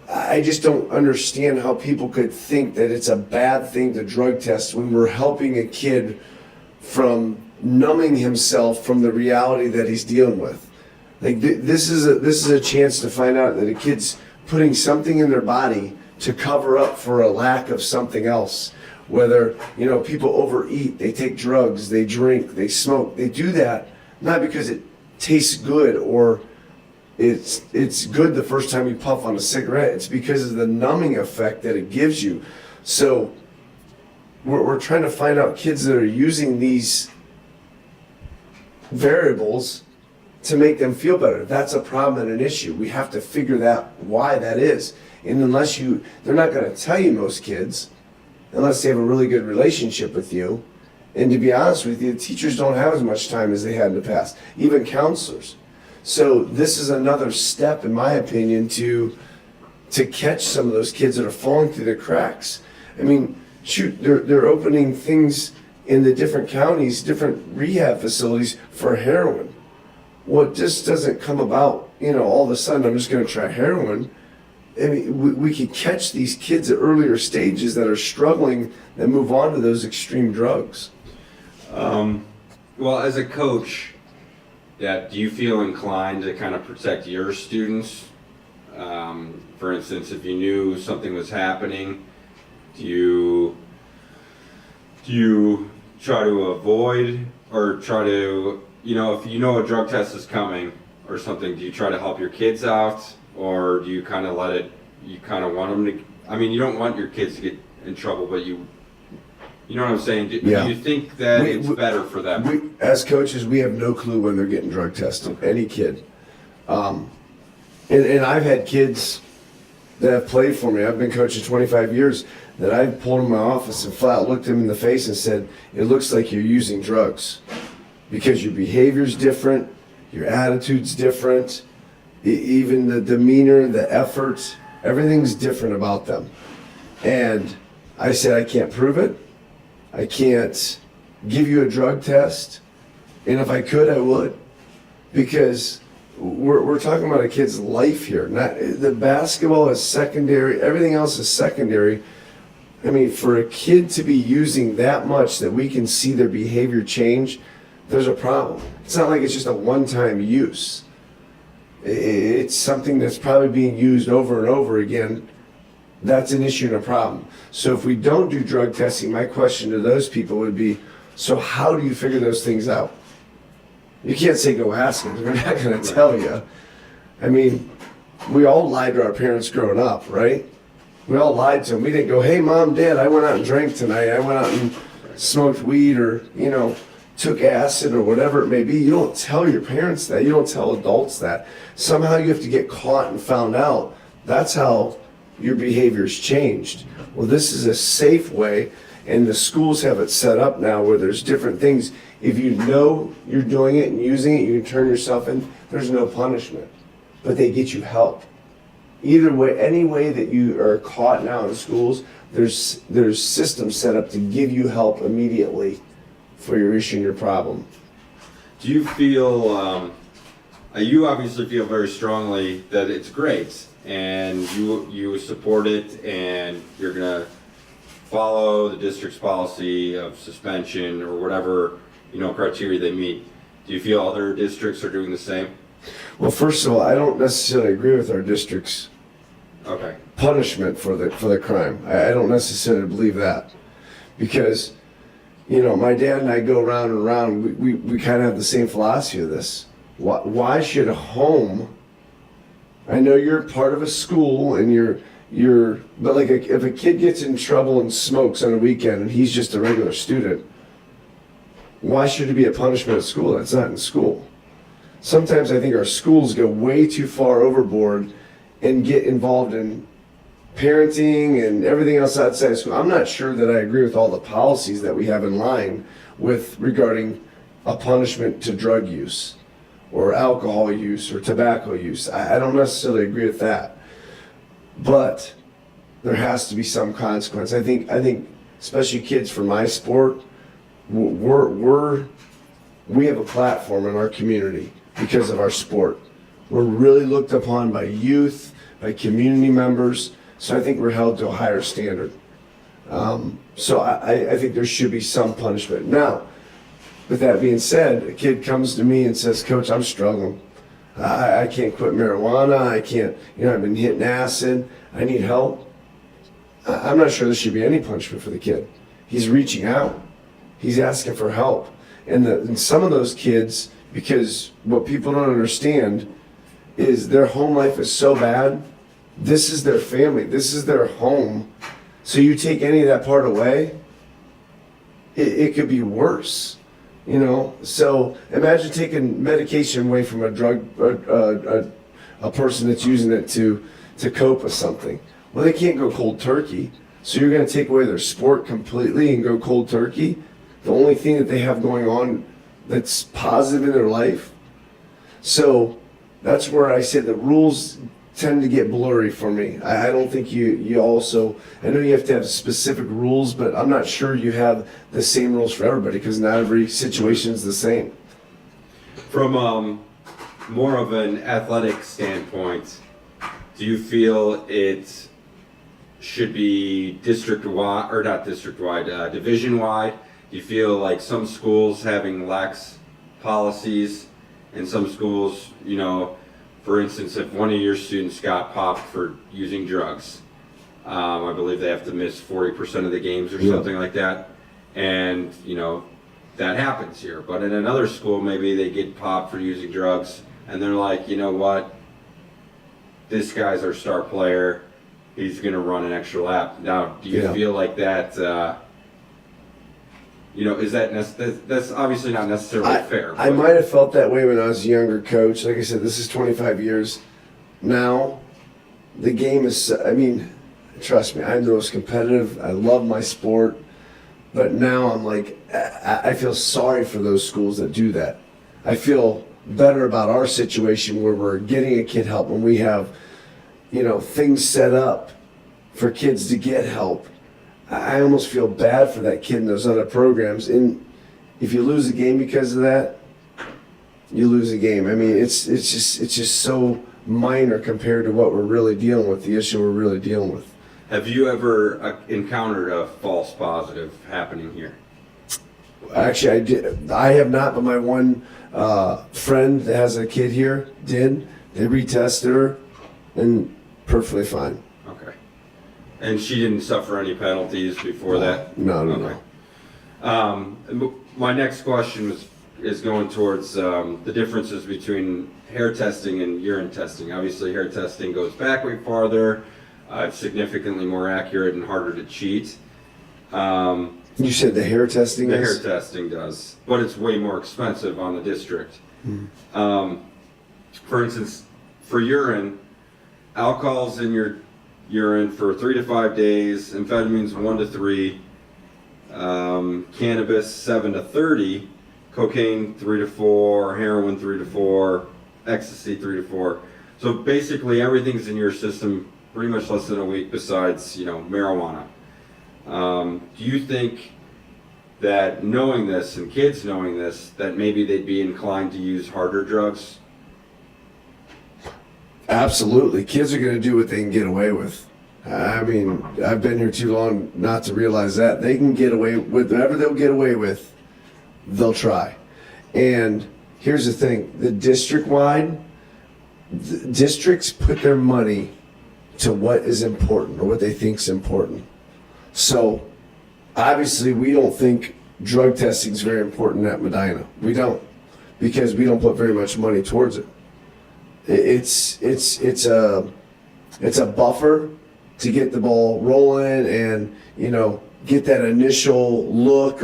I just don't understand how people could think that it's a bad thing to drug test when we're helping a kid from numbing himself from the reality that he's dealing with. Like this is a chance to find out that a kid's putting something in their body to cover up for a lack of something else. Whether, you know, people overeat, they take drugs, they drink, they smoke. They do that not because it tastes good or it's good the first time you puff on a cigarette. It's because of the numbing effect that it gives you. So we're trying to find out kids that are using these variables to make them feel better. That's a problem and an issue. We have to figure out why that is. And they're not going to tell you, most kids, unless they have a really good relationship with you. And to be honest with you, teachers don't have as much time as they had in the past, even counselors. So this is another step, in my opinion, to catch some of those kids that are falling through the cracks. I mean, shoot, they're opening things in the different counties, different rehab facilities for heroin. Well, it just doesn't come about, you know, all of a sudden I'm just going to try heroin. I mean, we could catch these kids at earlier stages that are struggling and move on to those extreme drugs. Well, as a coach, do you feel inclined to kind of protect your students? For instance, if you knew something was happening, do you try to avoid or try to, you know, if you know a drug test is coming or something, do you try to help your kids out, or do you kind of you kind of want them to, I mean, you don't want your kids to get in trouble, but you know what I'm saying? Do you think that it's better for them? As coaches, we have no clue when they're getting drug tested, any kid. And I've had kids that have played for me. I've been coaching 25 years that I've pulled in my office and flat looked them in the face and said, it looks like you're using drugs because your behavior's different, your attitude's different, even the demeanor, the effort, everything's different about them. And I said, I can't prove it. I can't give you a drug test. And if I could, I would. Because we're talking about a kid's life here. Not the basketball is secondary, everything else is secondary. I mean, for a kid to be using that much that we can see their behavior change, there's a problem. It's not like it's just a one-time use. It's something that's probably being used over and over again. That's an issue and a problem. So if we don't do drug testing, my question to those people would be, So how do you figure those things out? You can't say go ask them. They're not going to tell you. I mean, we all lied to our parents growing up, right? We all lied to them. We didn't go, hey, Mom, Dad, I went out and drank tonight. I went out and smoked weed or, took acid or whatever it may be. You don't tell your parents that. You don't tell adults that. Somehow you have to get caught and found out. That's how your behavior's changed. Well, this is a safe way, and the schools have it set up now where there's different things. If you know you're doing it and using it, you can turn yourself in. There's no punishment, but they get you help. Either way, any way that you are caught now in schools, there's systems set up to give you help immediately for your issue and your problem. Do you feel, you obviously feel very strongly that it's great and you support it and you're going to follow the district's policy of suspension or whatever, criteria they meet. Do you feel other districts are doing the same? Well, first of all, I don't necessarily agree with our district's punishment for the crime. I don't necessarily believe that because, my dad and I go round and round. We kind of have the same philosophy of this. Why should a home? I know you're part of a school and but like if a kid gets in trouble and smokes on a weekend and he's just a regular student, why should it be a punishment at school? That's not in school. Sometimes I think our schools go way too far overboard and get involved in parenting and everything else outside of school. I'm not sure that I agree with all the policies that we have in line with regarding a punishment to drug use or alcohol use or tobacco use. I don't necessarily agree with that. But there has to be some consequence. I think especially kids for my sport, we have a platform in our community because of our sport. We're really looked upon by youth, by community members, so I think we're held to a higher standard. So I think there should be some punishment. Now, with that being said, a kid comes to me and says, Coach, I'm struggling. I can't quit marijuana. I can't, I've been hitting acid. I need help. I'm not sure there should be any punishment for the kid. He's reaching out. He's asking for help. And some of those kids, because what people don't understand is their home life is so bad. This is their family. This is their home. So you take any of that part away, it could be worse. So imagine taking medication away from a person that's using it to cope with something. Well, they can't go cold turkey. So you're going to take away their sport completely and go cold turkey? The only thing that they have going on that's positive in their life? So that's where I say the rules tend to get blurry for me. I don't think you also, I know you have to have specific rules, but I'm not sure you have the same rules for everybody because not every situation is the same. From more of an athletic standpoint, do you feel it should be district-wide, or not district-wide, division-wide? Do you feel like some schools having lax policies and some schools, for instance, if one of your students got popped for using drugs, I believe they have to miss 40% of the games or something like that. And, that happens here. But in another school, maybe they get popped for using drugs and they're like, you know what? This guy's our star player. He's going to run an extra lap. Now, do you feel like that, is that's obviously not necessarily fair. I might have felt that way when I was a younger coach. Like I said, this is 25 years. Now, the game is, trust me, I'm the most competitive. I love my sport. But now I'm like, I feel sorry for those schools that do that. I feel better about our situation where we're getting a kid help when we have, things set up for kids to get help. I almost feel bad for that kid in those other programs. And if you lose a game because of that, you lose a game. It's just so minor compared to what we're really dealing with, the issue we're really dealing with. Have you ever encountered a false positive happening here? Actually, I did. I have not, but my one friend that has a kid here did. They retested her, and perfectly fine. Okay. And she didn't suffer any penalties before that? No. my next question is going towards the differences between hair testing and urine testing. Obviously, hair testing goes back way farther. It's significantly more accurate and harder to cheat. You said the hair testing The is? hair testing does, but it's way more expensive on the district. For instance, for urine, alcohol's in your urine for 3 to 5 days, amphetamines 1 to 3, cannabis 7 to 30, cocaine 3 to 4, heroin 3 to 4, ecstasy 3 to 4. So basically everything's in your system pretty much less than a week besides, marijuana. Do you think that knowing this and kids knowing this, that maybe they'd be inclined to use harder drugs? Absolutely. Kids are going to do what they can get away with. I mean, I've been here too long not to realize that. They can get away with whatever they'll get away with, they'll try. And here's the thing, the districts put their money to what is important or what they think is important. So obviously we don't think drug testing is very important at Medina. We don't, because we don't put very much money towards it. It's a buffer to get the ball rolling and get that initial look.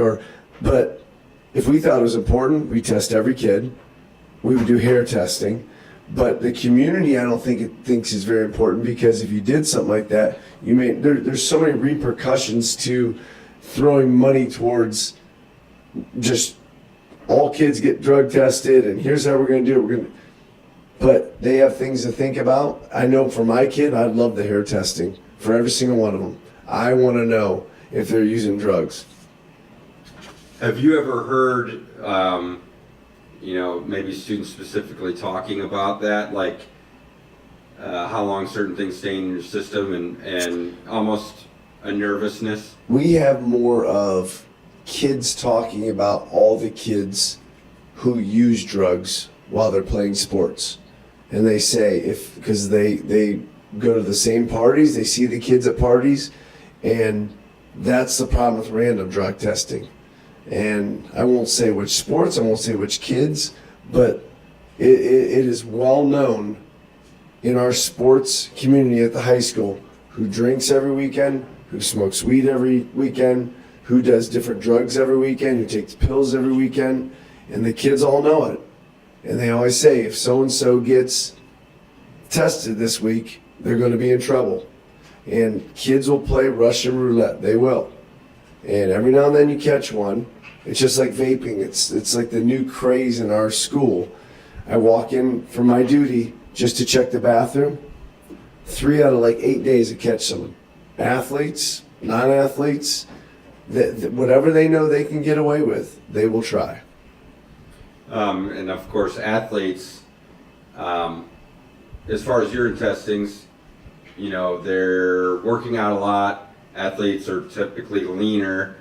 But if we thought it was important, we test every kid. We would do hair testing. But the community, I don't think it thinks is very important, because if you did something like that, there's so many repercussions to throwing money towards just all kids get drug tested and here's how we're going to do it. But they have things to think about. I know for my kid, I'd love the hair testing for every single one of them. I want to know if they're using drugs. Have you ever heard, maybe students specifically talking about that, like how long certain things stay in your system and almost a nervousness? We have more of kids talking about all the kids who use drugs while they're playing sports. And they say, because they go to the same parties, they see the kids at parties, and that's the problem with random drug testing. And I won't say which sports, I won't say which kids, but it is well known in our sports community at the high school who drinks every weekend, who smokes weed every weekend, who does different drugs every weekend, who takes pills every weekend, and the kids all know it. And they always say, if so-and-so gets tested this week, they're going to be in trouble. And kids will play Russian roulette. They will. And every now and then you catch one. It's just like vaping. It's like the new craze in our school. I walk in for my duty just to check the bathroom. 3 out of 8 days I catch someone. Athletes, non-athletes, whatever they know they can get away with, they will try. And of course, athletes, as far as urine testings, they're working out a lot. Athletes are typically leaner.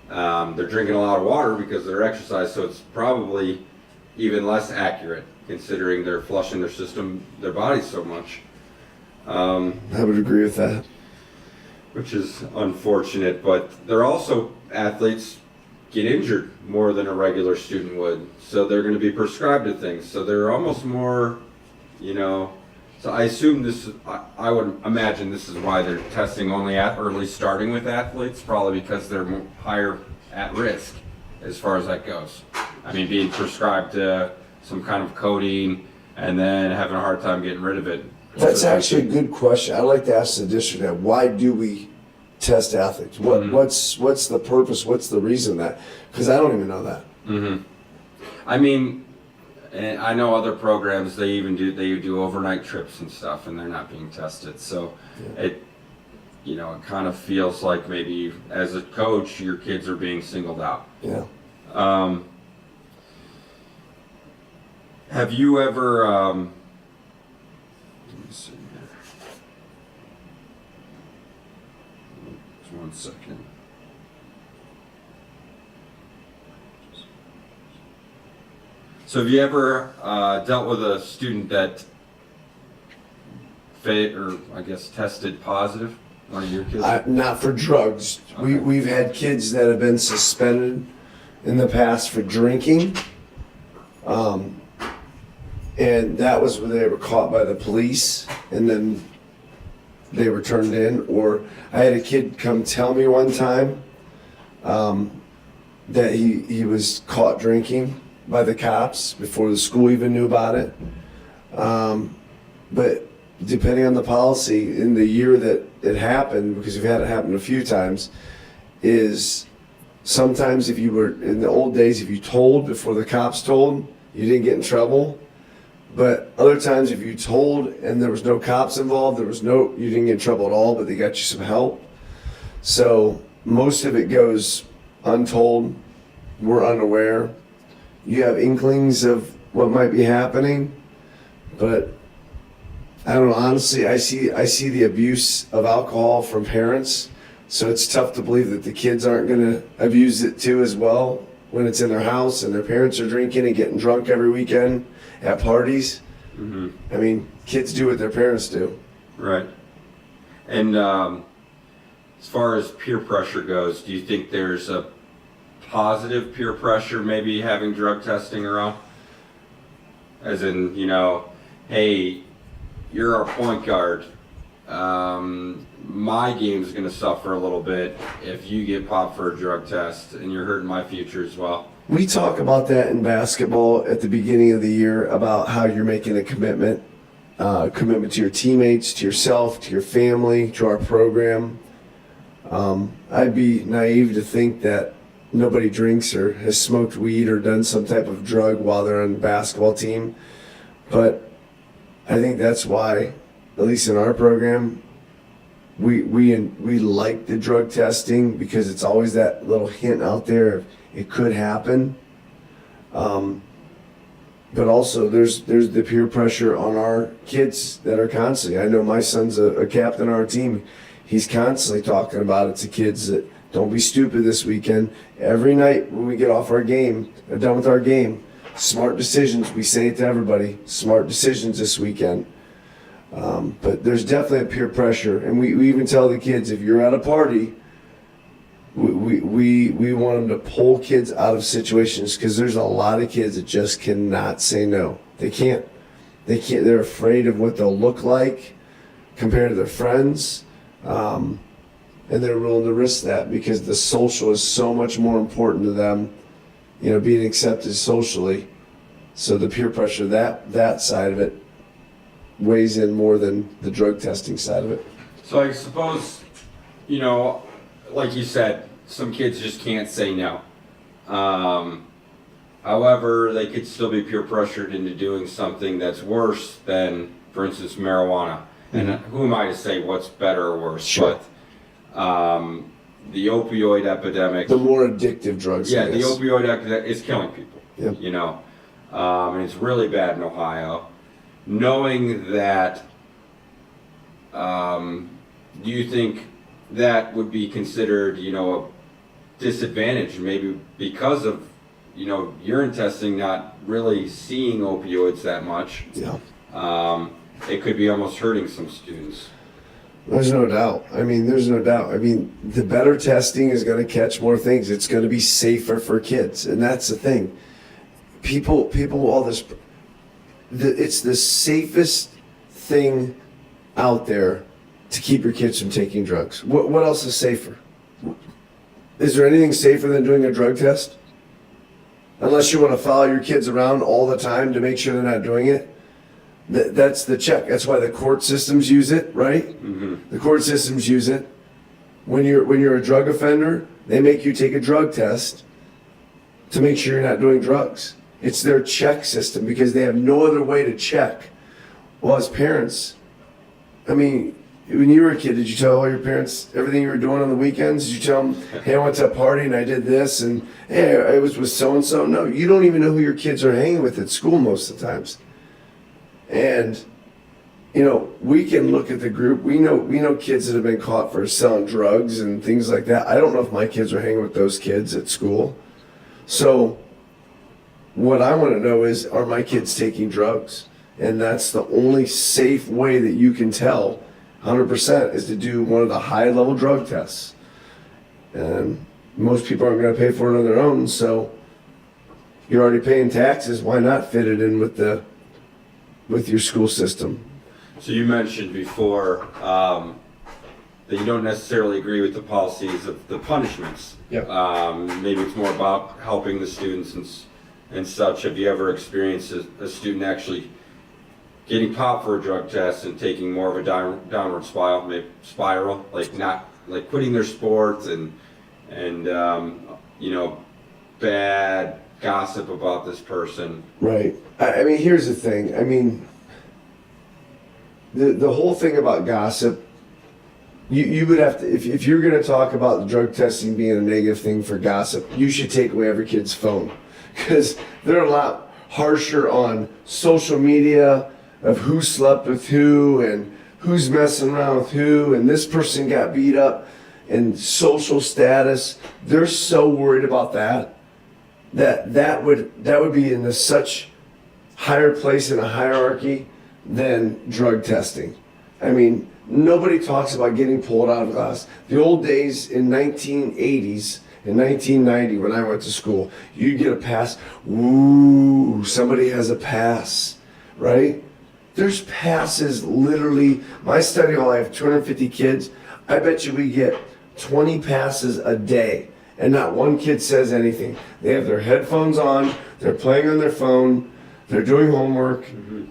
They're drinking a lot of water because they're exercise, so it's probably even less accurate considering they're flushing their bodies so much. I would agree with that. Which is unfortunate, but they're also athletes get injured more than a regular student would, so they're going to be prescribed to things, so they're almost more, so I assume I would imagine this is why they're testing only starting with athletes, probably because they're higher at risk as far as that goes. I mean, being prescribed some kind of codeine and then having a hard time getting rid of it. That's actually a good question. I'd like to ask the district that. Why do we test athletes? What's the purpose? What's the reason that? Because I don't even know that. Mm-hmm. I mean, and I know other programs they do overnight trips and stuff, and they're not being tested. So it kind of feels like maybe as a coach, your kids are being singled out. Yeah. Have you ever? Let me see here. Just 1 second. So have you ever dealt with a student that tested positive? One of your kids? Not for drugs. We've had kids that have been suspended in the past for drinking. And that was when they were caught by the police and then they were turned in. Or I had a kid come tell me one time that he was caught drinking by the cops before the school even knew about it. But depending on the policy in the year that it happened, because we've had it happen a few times, is sometimes if you were, in the old days, if you told before the cops told, you didn't get in trouble. But other times if you told and there was no cops involved, you didn't get in trouble at all, but they got you some help. So most of it goes untold. We're unaware. You have inklings of what might be happening, but I don't know, honestly, I see the abuse of alcohol from parents, so it's tough to believe that the kids aren't going to abuse it too as well when it's in their house and their parents are drinking and getting drunk every weekend at parties. Mm-hmm. I mean, kids do what their parents do. Right. And as far as peer pressure goes, do you think there's a positive peer pressure maybe having drug testing around? As in, hey, you're our point guard. My game's going to suffer a little bit if you get popped for a drug test, and you're hurting my future as well. We talk about that in basketball at the beginning of the year about how you're making a commitment to your teammates, to yourself, to your family, to our program. I'd be naive to think that nobody drinks or has smoked weed or done some type of drug while they're on the basketball team. But I think that's why, at least in our program, we like the drug testing, because it's always that little hint out there it could happen. But also there's the peer pressure on our kids that are constantly. I know my son's a captain on our team. He's constantly talking about it to kids that don't be stupid this weekend. Every night when we get off our game, done with our game, smart decisions. We say it to everybody. Smart decisions this weekend. But there's definitely a peer pressure, and we even tell the kids, if you're at a party, we want them to pull kids out of situations, because there's a lot of kids that just cannot say no. They can't. They're afraid of what they'll look like compared to their friends, and they're willing to risk that because the social is so much more important to them. Being accepted socially. So the peer pressure, that side of it, weighs in more than the drug testing side of it. So I suppose, like you said, some kids just can't say no. However, they could still be peer pressured into doing something that's worse than, for instance, marijuana. Mm-hmm. And who am I to say what's better or worse? Sure. But the opioid epidemic. The more addictive drugs. Yeah, the opioid epidemic is killing people. Yep. And it's really bad in Ohio. Knowing that, do you think that would be considered, a disadvantage, maybe because of, urine testing not really seeing opioids that much? Yeah. It could be almost hurting some students. There's no doubt. There's no doubt. The better testing is going to catch more things. It's going to be safer for kids, and that's the thing. People, all this. It's the safest thing out there to keep your kids from taking drugs. What else is safer? Is there anything safer than doing a drug test? Unless you want to follow your kids around all the time to make sure they're not doing it. That's the check. That's why the court systems use it, right? Mm-hmm. The court systems use it. When you're a drug offender, they make you take a drug test to make sure you're not doing drugs. It's their check system because they have no other way to check. Well, as parents, when you were a kid, did you tell all your parents everything you were doing on the weekends? Did you tell them, hey, I went to a party and I did this, and hey, I was with so-and-so? No, you don't even know who your kids are hanging with at school most of the times. And, we can look at the group. We know kids that have been caught for selling drugs and things like that. I don't know if my kids are hanging with those kids at school. So what I want to know is, are my kids taking drugs? And that's the only safe way that you can tell 100% is to do one of the high-level drug tests. And Most people aren't going to pay for it on their own, so you're already paying taxes. Why not fit it in with your school system? So you mentioned before that you don't necessarily agree with the policies of the punishments. Yep. Maybe it's more about helping the students and such. Have you ever experienced a student actually getting popped for a drug test and taking more of a downward spiral, like quitting their sports and bad gossip about this person? Right. I mean, here's the thing. I mean, the whole thing about gossip, you would have to, if you're going to talk about the drug testing being a negative thing for gossip, you should take away every kid's phone, because they're a lot harsher on social media of who slept with who and who's messing around with who, and this person got beat up, and social status. They're so worried about that would be in such higher place in a hierarchy than drug testing. I mean, nobody talks about getting pulled out of class. The old days in 1980s, in 1990 when I went to school, you'd get a pass. Ooh, somebody has a pass, right? There's passes literally. My study hall, I have 250 kids. I bet you we get 20 passes a day, and not one kid says anything. They have their headphones on, they're playing on their phone, they're doing homework.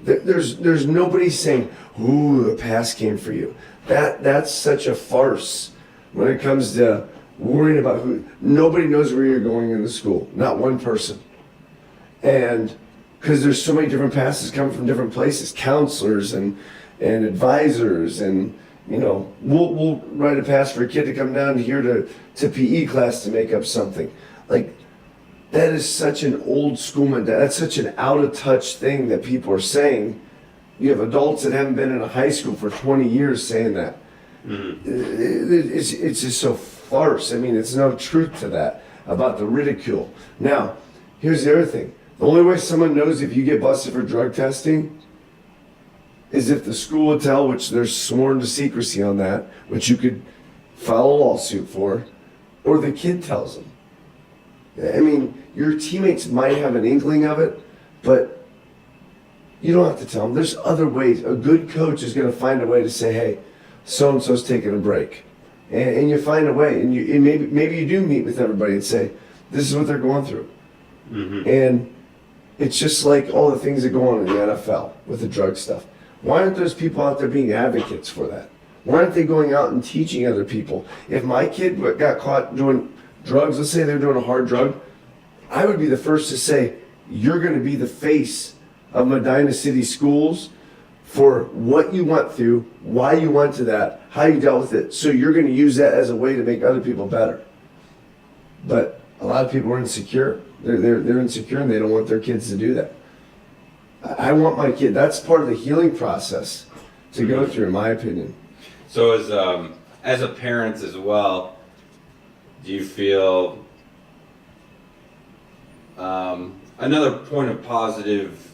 There's nobody saying, ooh, a pass came for you. That's such a farce when it comes to worrying about who. Nobody knows where you're going in the school, not one person. And because there's so many different passes coming from different places, counselors and advisors, and we'll write a pass for a kid to come down here to PE class to make up something. Like, that is such an old school mentality. That's such an out of touch thing that people are saying. You have adults that haven't been in a high school for 20 years saying that. It's just so farce. I mean, it's no truth to that about the ridicule. Now, here's the other thing. The only way someone knows if you get busted for drug testing is if the school would tell, which they're sworn to secrecy on that, which you could file a lawsuit for, or the kid tells them. I mean, your teammates might have an inkling of it, but you don't have to tell them. There's other ways. A good coach is going to find a way to say, hey, so-and-so's taking a break. And you find a way. And maybe you do meet with everybody and say, this is what they're going through. Mm-hmm. And it's just like all the things that go on in the NFL with the drug stuff. Why aren't those people out there being advocates for that? Why aren't they going out and teaching other people? If my kid got caught doing drugs, let's say they're doing a hard drug, I would be the first to say, you're going to be the face of Medina City schools for what you went through, why you went to that, how you dealt with it. So you're going to use that as a way to make other people better. But a lot of people are insecure. They're insecure and they don't want their kids to do that. I want my kid, that's part of the healing process to go through, in my opinion. So as a parent as well, do you feel another point of positive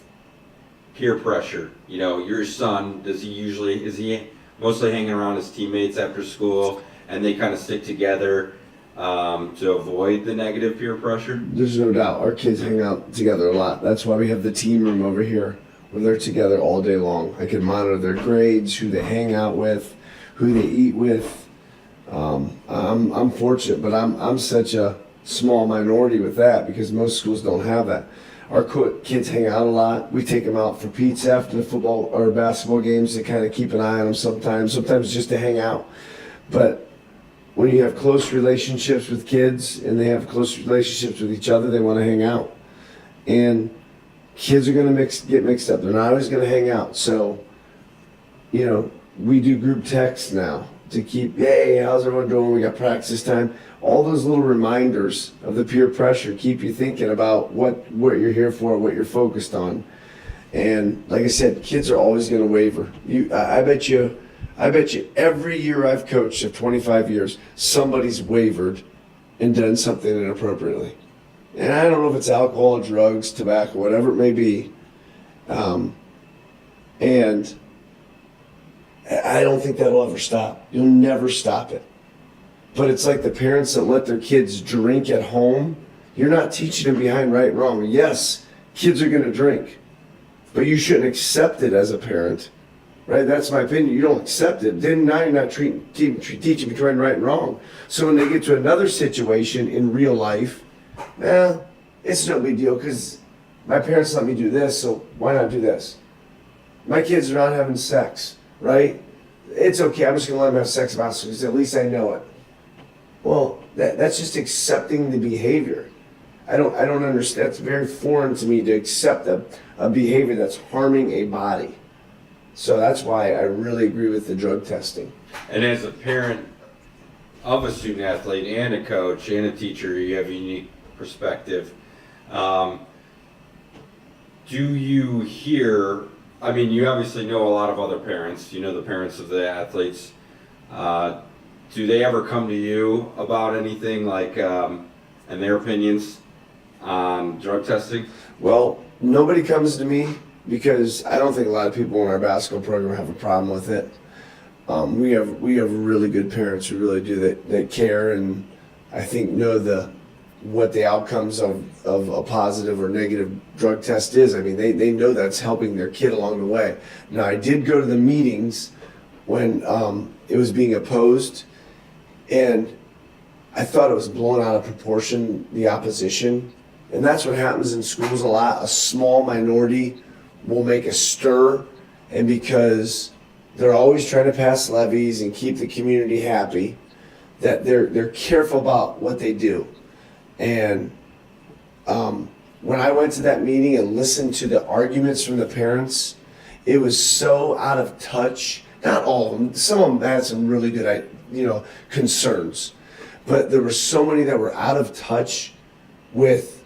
peer pressure? Your son, is he mostly hanging around his teammates after school and they kind of stick together to avoid the negative peer pressure? There's no doubt. Our kids hang out together a lot. That's why we have the team room over here where they're together all day long. I can monitor their grades, who they hang out with, who they eat with. I'm fortunate, but I'm such a small minority with that because most schools don't have that. Our kids hang out a lot. We take them out for pizza after the football or basketball games to kind of keep an eye on them sometimes just to hang out. But when you have close relationships with kids and they have close relationships with each other, they want to hang out. And kids are going to get mixed up. They're not always going to hang out. So, we do group texts now to keep, hey, how's everyone doing? We got practice time. All those little reminders of the peer pressure keep you thinking about what you're here for, what you're focused on. And like I said, kids are always going to waver. I bet you every year I've coached of 25 years, somebody's wavered and done something inappropriately. And I don't know if it's alcohol, drugs, tobacco, whatever it may be. And I don't think that'll ever stop. You'll never stop it. But it's like the parents that let their kids drink at home. You're not teaching them behind right and wrong. Yes, kids are going to drink, but you shouldn't accept it as a parent, right? That's my opinion. You don't accept it. Then now you're not teaching between right and wrong. So when they get to another situation in real life, it's no big deal because my parents let me do this, so why not do this? My kids are not having sex, right? It's okay. I'm just going to let them have sex about it because at least I know it. Well, that's just accepting the behavior. I don't understand. It's very foreign to me to accept a behavior that's harming a body. So that's why I really agree with the drug testing. And as a parent of a student athlete and a coach and a teacher, you have a unique perspective. Do you hear, I mean, you obviously know a lot of other parents, you know the parents of the athletes. Do they ever come to you about anything like, and their opinions on drug testing? Well, nobody comes to me because I don't think a lot of people in our basketball program have a problem with it. We have really good parents who really do that care and I think know what the outcomes of a positive or negative drug test is. I mean, they know that's helping their kid along the way. Now, I did go to the meetings when it was being opposed, and I thought it was blown out of proportion, the opposition. And that's what happens in schools a lot. A small minority will make a stir, and because they're always trying to pass levies and keep the community happy, that they're careful about what they do. And when I went to that meeting and listened to the arguments from the parents, it was so out of touch. Not all of them. Some of them had some really good, concerns. But there were so many that were out of touch with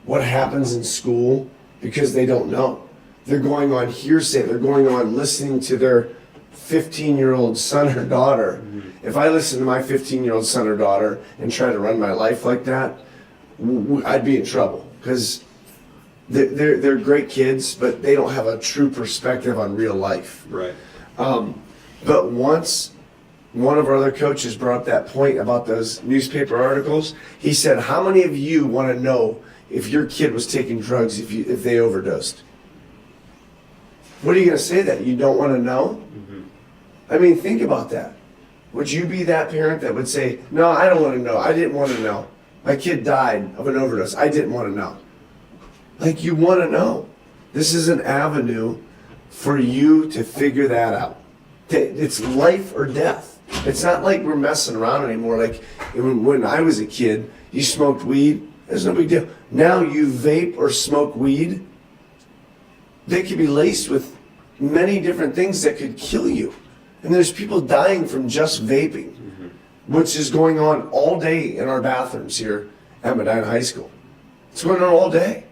what happens in school because they don't know. They're going on hearsay. They're going on listening to their 15-year-old son or daughter. Mm-hmm. If I listen to my 15-year-old son or daughter and try to run my life like that, I'd be in trouble because they're great kids, but they don't have a true perspective on real life. Right. But once one of our other coaches brought up that point about those newspaper articles, he said, "How many of you want to know if your kid was taking drugs if they overdosed?" What are you going to say that? You don't want to know? Mm-hmm. I mean, think about that. Would you be that parent that would say, "No, I don't want to know. I didn't want to know. My kid died of an overdose. I didn't want to know." Like, you want to know. This is an avenue for you to figure that out. It's life or death. It's not like we're messing around anymore. Like when I was a kid, you smoked weed, there's no big deal. Now you vape or smoke weed, they could be laced with many different things that could kill you. And there's people dying from just vaping, which is going on all day in our bathrooms here at Medina High School. It's going on all day.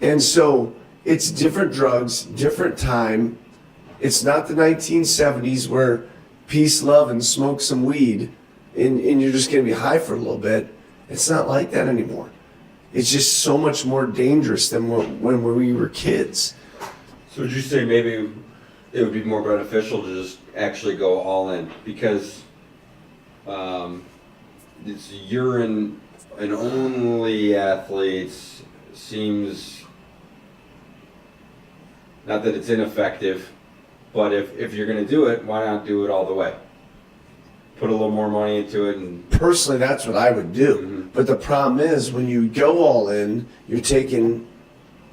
And so it's different drugs, different time. It's not the 1970s where peace, love, and smoke some weed and you're just going to be high for a little bit. It's not like that anymore. It's just so much more dangerous than when we were kids. So would you say maybe it would be more beneficial to just actually go all in? Because it's urine and only athletes seems, not that it's ineffective, but if you're going to do it, why not do it all the way? Put a little more money into it. And personally, that's what I would do. Mm-hmm. But the problem is, when you go all in, you're taking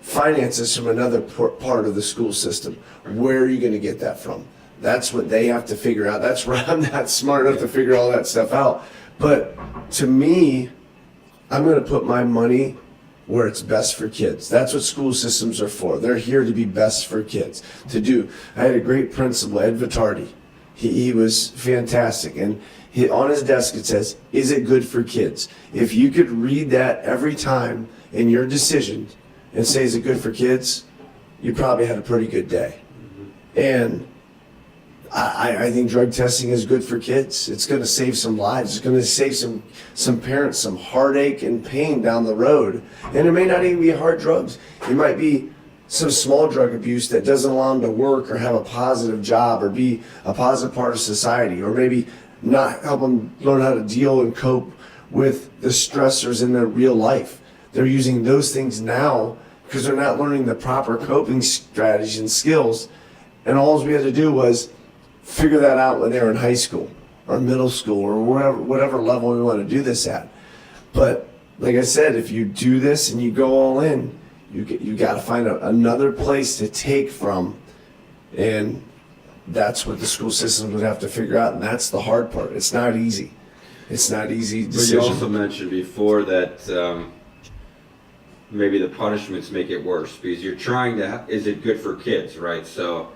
finances from another part of the school system. Where are you going to get that from? That's what they have to figure out. That's where I'm not smart enough to figure all that stuff out. But to me, I'm going to put my money where it's best for kids. That's what school systems are for. They're here to be best for kids. To do. I had a great principal, Ed Vitardi. He was fantastic. And on his desk it says, "Is it good for kids?" If you could read that every time in your decision and say, "Is it good for kids?" you probably had a pretty good day. Mm-hmm. And I think drug testing is good for kids. It's going to save some lives. It's going to save some parents some heartache and pain down the road. And it may not even be hard drugs. It might be some small drug abuse that doesn't allow them to work or have a positive job or be a positive part of society, or maybe not help them learn how to deal and cope with the stressors in their real life. They're using those things now because they're not learning the proper coping strategies and skills. And all we had to do was figure that out when they were in high school or middle school or whatever level we want to do this at. But like I said, if you do this and you go all in, you got to find another place to take from, and that's what the school systems would have to figure out, and that's the hard part. It's not easy. It's not easy. But you also mentioned before that maybe the punishments make it worse because you're trying to. Is it good for kids, right? So,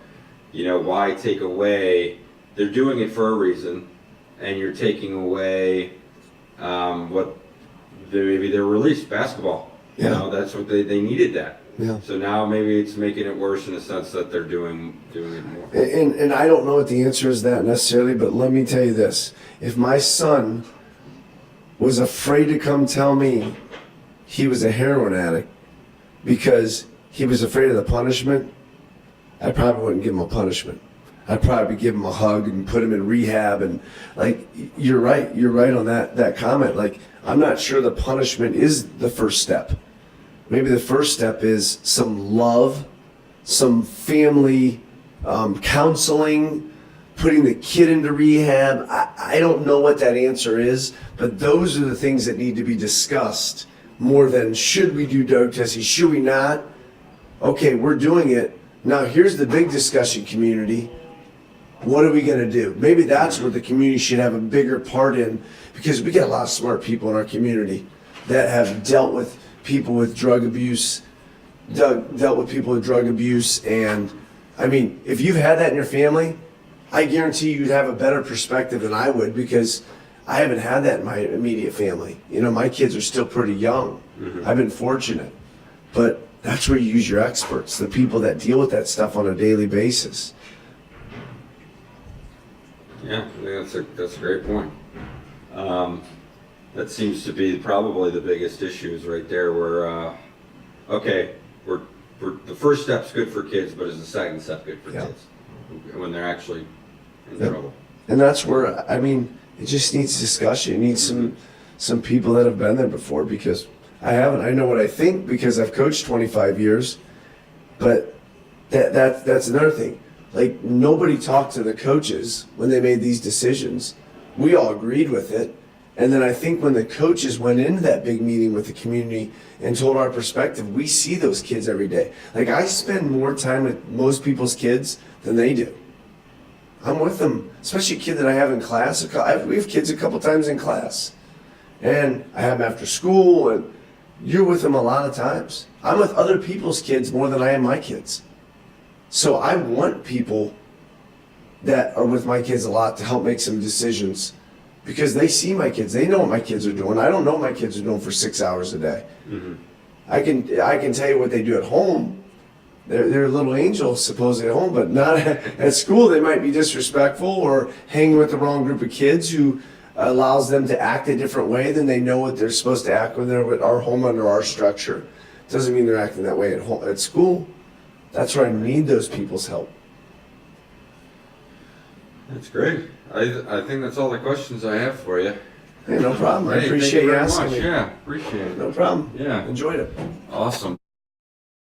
why take away? They're doing it for a reason, and you're taking away what maybe they're released basketball. Yeah. That's what they needed that. Yeah. So now maybe it's making it worse in the sense that they're doing it more. And I don't know what the answer is that necessarily, but let me tell you this. If my son was afraid to come tell me he was a heroin addict because he was afraid of the punishment, I probably wouldn't give him a punishment. I'd probably give him a hug and put him in rehab. And you're right on that comment. Like, I'm not sure the punishment is the first step. Maybe the first step is some love, some family counseling, putting the kid into rehab. I don't know what that answer is, but those are the things that need to be discussed more than should we do drug testing, should we not? Okay, we're doing it. Now here's the big discussion, community. What are we going to do? Maybe that's what the community should have a bigger part in, because we get a lot of smart people in our community that have dealt with people with drug abuse, dealt with people with drug abuse. And I mean, if you've had that in your family, I guarantee you'd have a better perspective than I would, because I haven't had that in my immediate family. My kids are still pretty young. I've been fortunate. But that's where you use your experts, the people that deal with that stuff on a daily basis. Yeah, I think that's a great point. That seems to be probably the biggest issues right there. Where we're the first step's good for kids, but is the second step good for kids when they're actually in trouble? And that's where it just needs discussion. It needs some people that have been there before, because I haven't. I know what I think because I've coached 25 years, but that's another thing. Like, nobody talked to the coaches when they made these decisions. We all agreed with it. And then I think when the coaches went into that big meeting with the community and told our perspective, we see those kids every day. Like, I spend more time with most people's kids than they do. I'm with them, especially a kid that I have in class. We have kids a couple times in class. And I have them after school, and you're with them a lot of times. I'm with other people's kids more than I am my kids. So I want people that are with my kids a lot to help make some decisions, because they see my kids. They know what my kids are doing. I don't know what my kids are doing for 6 hours a day. Mm-hmm. I can tell you what they do at home. They're little angels supposedly at home, but not at school. They might be disrespectful or hanging with the wrong group of kids who allows them to act a different way than they know what they're supposed to act when they're with our home under our structure. Doesn't mean they're acting that way at school. That's where I need those people's help. That's great. I think that's all the questions I have for you. Hey, no problem. I appreciate you asking me. Yeah, appreciate it. No problem. Yeah. Enjoyed it. Awesome.